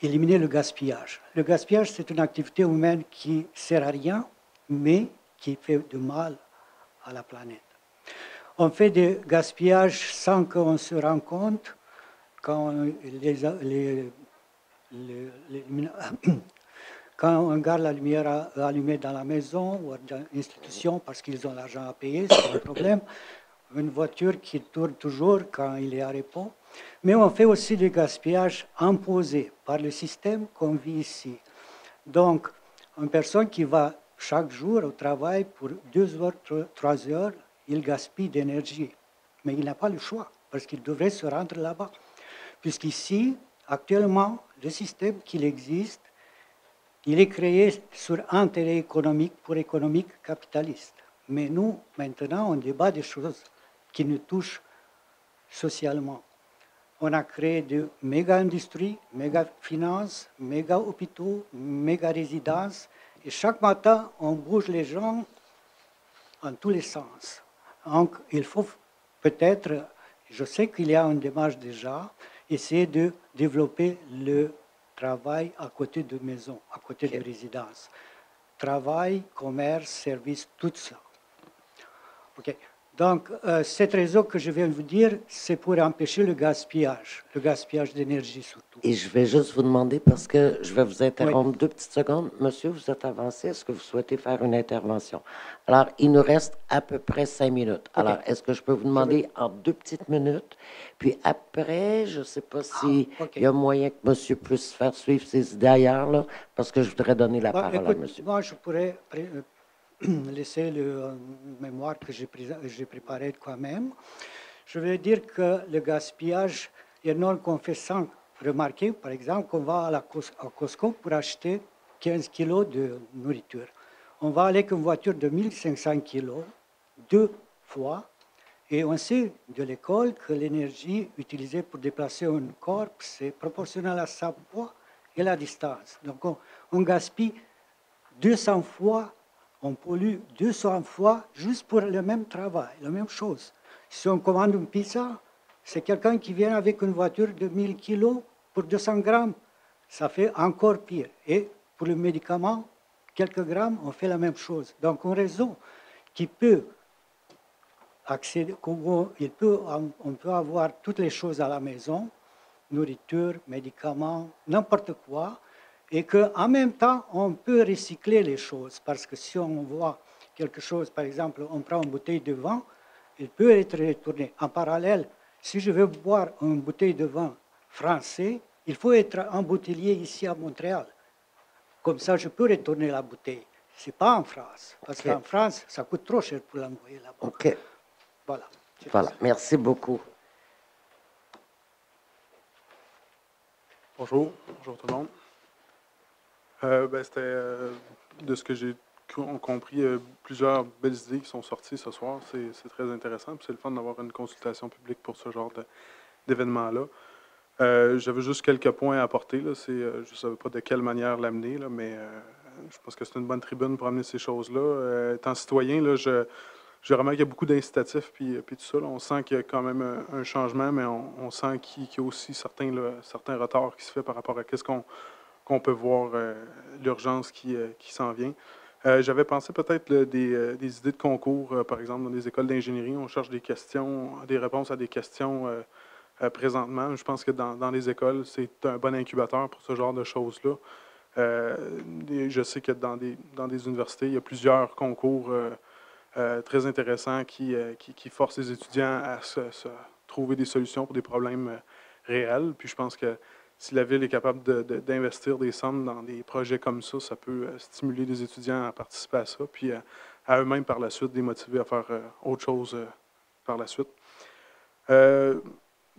N: éliminer le gaspillage. Le gaspillage, c'est une activité humaine qui ne sert à rien, mais qui fait du mal à la planète. On fait des gaspillages sans qu'on se rende compte quand on garde la lumière allumée dans la maison ou dans l'institution parce qu'ils ont l'argent à payer, c'est un problème. Une voiture qui tourne toujours quand il est à repos. Mais on fait aussi du gaspillage imposé par le système qu'on vit ici. Donc, une personne qui va chaque jour au travail pour 2 heures, 3 heures, il gaspille d'énergie. Mais il n'a pas le choix parce qu'il devrait se rendre là-bas. Puisqu'ici, actuellement, le système qui existe, il est créé sur intérêt économique pour économique capitaliste. Mais nous, maintenant, on débat des choses qui nous touchent socialement. On a créé de méga-industries, méga-finances, méga-hôpitaux, méga-résidences. Et chaque matin, on bouge les gens en tous les sens. Donc, il faut peut-être, je sais qu'il y a une démarche déjà, essayer de développer le travail à côté de maisons, à côté de résidences. Travail, commerce, services, tout ça. OK. Donc, ce réseau que je viens de vous dire, c'est pour empêcher le gaspillage d'énergie surtout.
F: Et je vais juste vous demander, parce que je vais vous interrompre 2 petites secondes. Monsieur, vous êtes avancé, est-ce que vous souhaitez faire une intervention? Alors, il nous reste à peu près 5 minutes. Alors, est-ce que je peux vous demander en 2 petites minutes? Puis après, je ne sais pas s'il y a moyen que monsieur puisse faire suivre ses idées ailleurs, là, parce que je voudrais donner la parole à monsieur.
N: Moi, je pourrais laisser le mémoire que j'ai préparé de moi-même. Je veux dire que le gaspillage énorme qu'on fait sans remarquer, par exemple, qu'on va à Costco pour acheter 15 kilos de nourriture. On va aller avec une voiture de 1500 kilos 2 fois, et on sait de l'école que l'énergie utilisée pour déplacer un corps, c'est proportionnel à sa poids et la distance. Donc on gaspille 200 fois. On pollue 200 fois juste pour le même travail, la même chose. Si on commande une pizza, c'est quelqu'un qui vient avec une voiture de 1000 kilos pour 200 grammes, ça fait encore pire. Et pour le médicament, quelques grammes, on fait la même chose. Donc, un réseau qui peut accéder, on peut avoir toutes les choses à la maison, nourriture, médicaments, n'importe quoi, et qu'en même temps, on peut recycler les choses. Parce que si on voit quelque chose, par exemple, on prend une bouteille de vin, il peut être retourné. En parallèle, si je veux boire une bouteille de vin français, il faut être embouteillé ici à Montréal. Comme ça, je peux retourner la bouteille. Ce n'est pas en France. Parce qu'en France, ça coûte trop cher pour l'envoyer là-bas.
F: OK.
N: Voilà.
F: Voilà. Merci beaucoup.
S: Bonjour. Bonjour tout le monde. C'était, de ce que j'ai compris, plusieurs belles idées qui sont sorties ce soir. C'est très intéressant. C'est le fun d'avoir une consultation publique pour ce genre d'événement-là. J'avais juste quelques points à apporter. Là. Je ne savais pas de quelle manière l'amener, mais je pense que c'est une bonne tribune pour amener ces choses-là. Étant citoyen, là, je remarque qu'il y a beaucoup d'incitatifs puis tout ça. Là. On sent qu'il y a quand même un changement, mais on sent qu'il y a aussi certains retards qui se fait par rapport à qu'est-ce qu'on peut voir, l'urgence qui s'en vient. J'avais pensé peut-être des idées de concours, par exemple, dans les écoles d'ingénierie. On cherche des réponses à des questions présentement. Je pense que dans les écoles, c'est un bon incubateur pour ce genre de choses-là. Je sais que dans des universités, il y a plusieurs concours très intéressants qui forcent les étudiants à se trouver des solutions pour des problèmes réels. Puis je pense que si la Ville est capable d'investir des sommes dans des projets comme ça peut stimuler les étudiants à participer à ça, puis à eux-mêmes par la suite, les motiver à faire autre chose par la suite.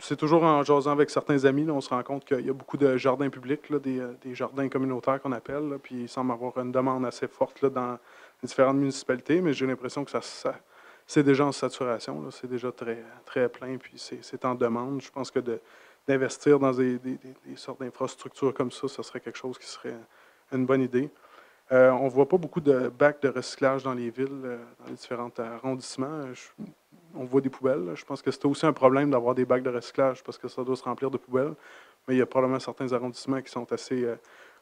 S: C'est toujours en jasant avec certains amis, là, on se rend compte qu'il y a beaucoup de jardins publics, là, des jardins communautaires qu'on appelle, là, puis il semble avoir une demande assez forte là, dans les différentes municipalités, mais j'ai l'impression que c'est déjà en saturation, c'est déjà très, très plein, puis c'est en demande. Je pense que d'investir dans des sortes d'infrastructures comme ça serait quelque chose qui serait une bonne idée. On ne voit pas beaucoup de bacs de recyclage dans les villes, dans les différents arrondissements. On voit des poubelles. Je pense que c'est aussi un problème d'avoir des bacs de recyclage parce que ça doit se remplir de poubelles. Mais il y a probablement certains arrondissements qui sont assez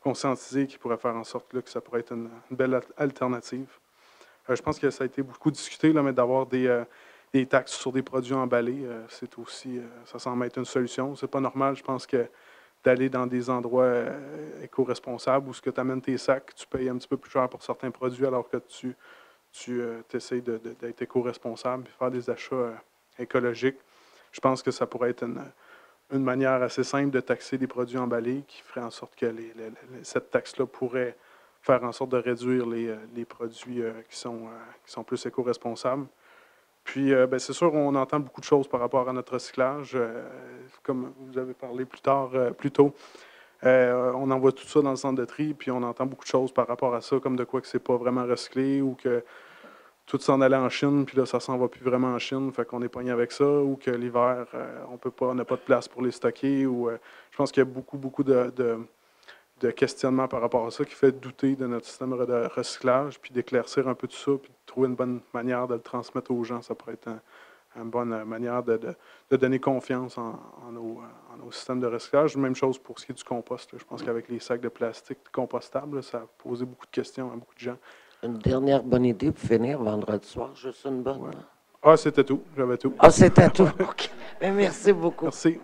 S: conscientisés qui pourraient faire en sorte là, que ça pourrait être une belle alternative. Je pense que ça a été beaucoup discuté, là, mais d'avoir des taxes sur des produits emballés, c'est aussi, ça semble être une solution. C'est pas normal, je pense, que d'aller dans des endroits éco-responsables où ce que tu amènes tes sacs, tu payes un petit peu plus cher pour certains produits alors que tu essaies d'être éco-responsable et faire des achats écologiques. Je pense que ça pourrait être une manière assez simple de taxer des produits emballés qui ferait en sorte que cette taxe-là pourrait faire en sorte de réduire les produits qui sont plus éco-responsables. Puis, c'est sûr, on entend beaucoup de choses par rapport à notre recyclage. Comme vous avez parlé plus tôt, on envoie tout ça dans le centre de tri, puis on entend beaucoup de choses par rapport à ça, comme de quoi que c'est pas vraiment recyclé ou que tout s'en allait en Chine, puis là, ça s'en va plus vraiment en Chine, fait qu'on est pogné avec ça, ou que l'hiver, on n'a pas de place pour les stocker. Ou, je pense qu'il y a beaucoup de questionnements par rapport à ça qui fait douter de notre système de recyclage, puis d'éclaircir un peu tout ça, puis de trouver une bonne manière de le transmettre aux gens. Ça pourrait être une bonne manière de donner confiance en nos systèmes de recyclage. Même chose pour ce qui est du compost. Là. Je pense qu'avec les sacs de plastique compostables, là, ça a posé beaucoup de questions à beaucoup de gens.
F: Une dernière bonne idée pour finir vendredi soir, juste une bonne.
S: Ouais. Ah, c'était tout. J'avais tout.
F: Ah, c'était tout. OK. Mais merci beaucoup.
S: Merci.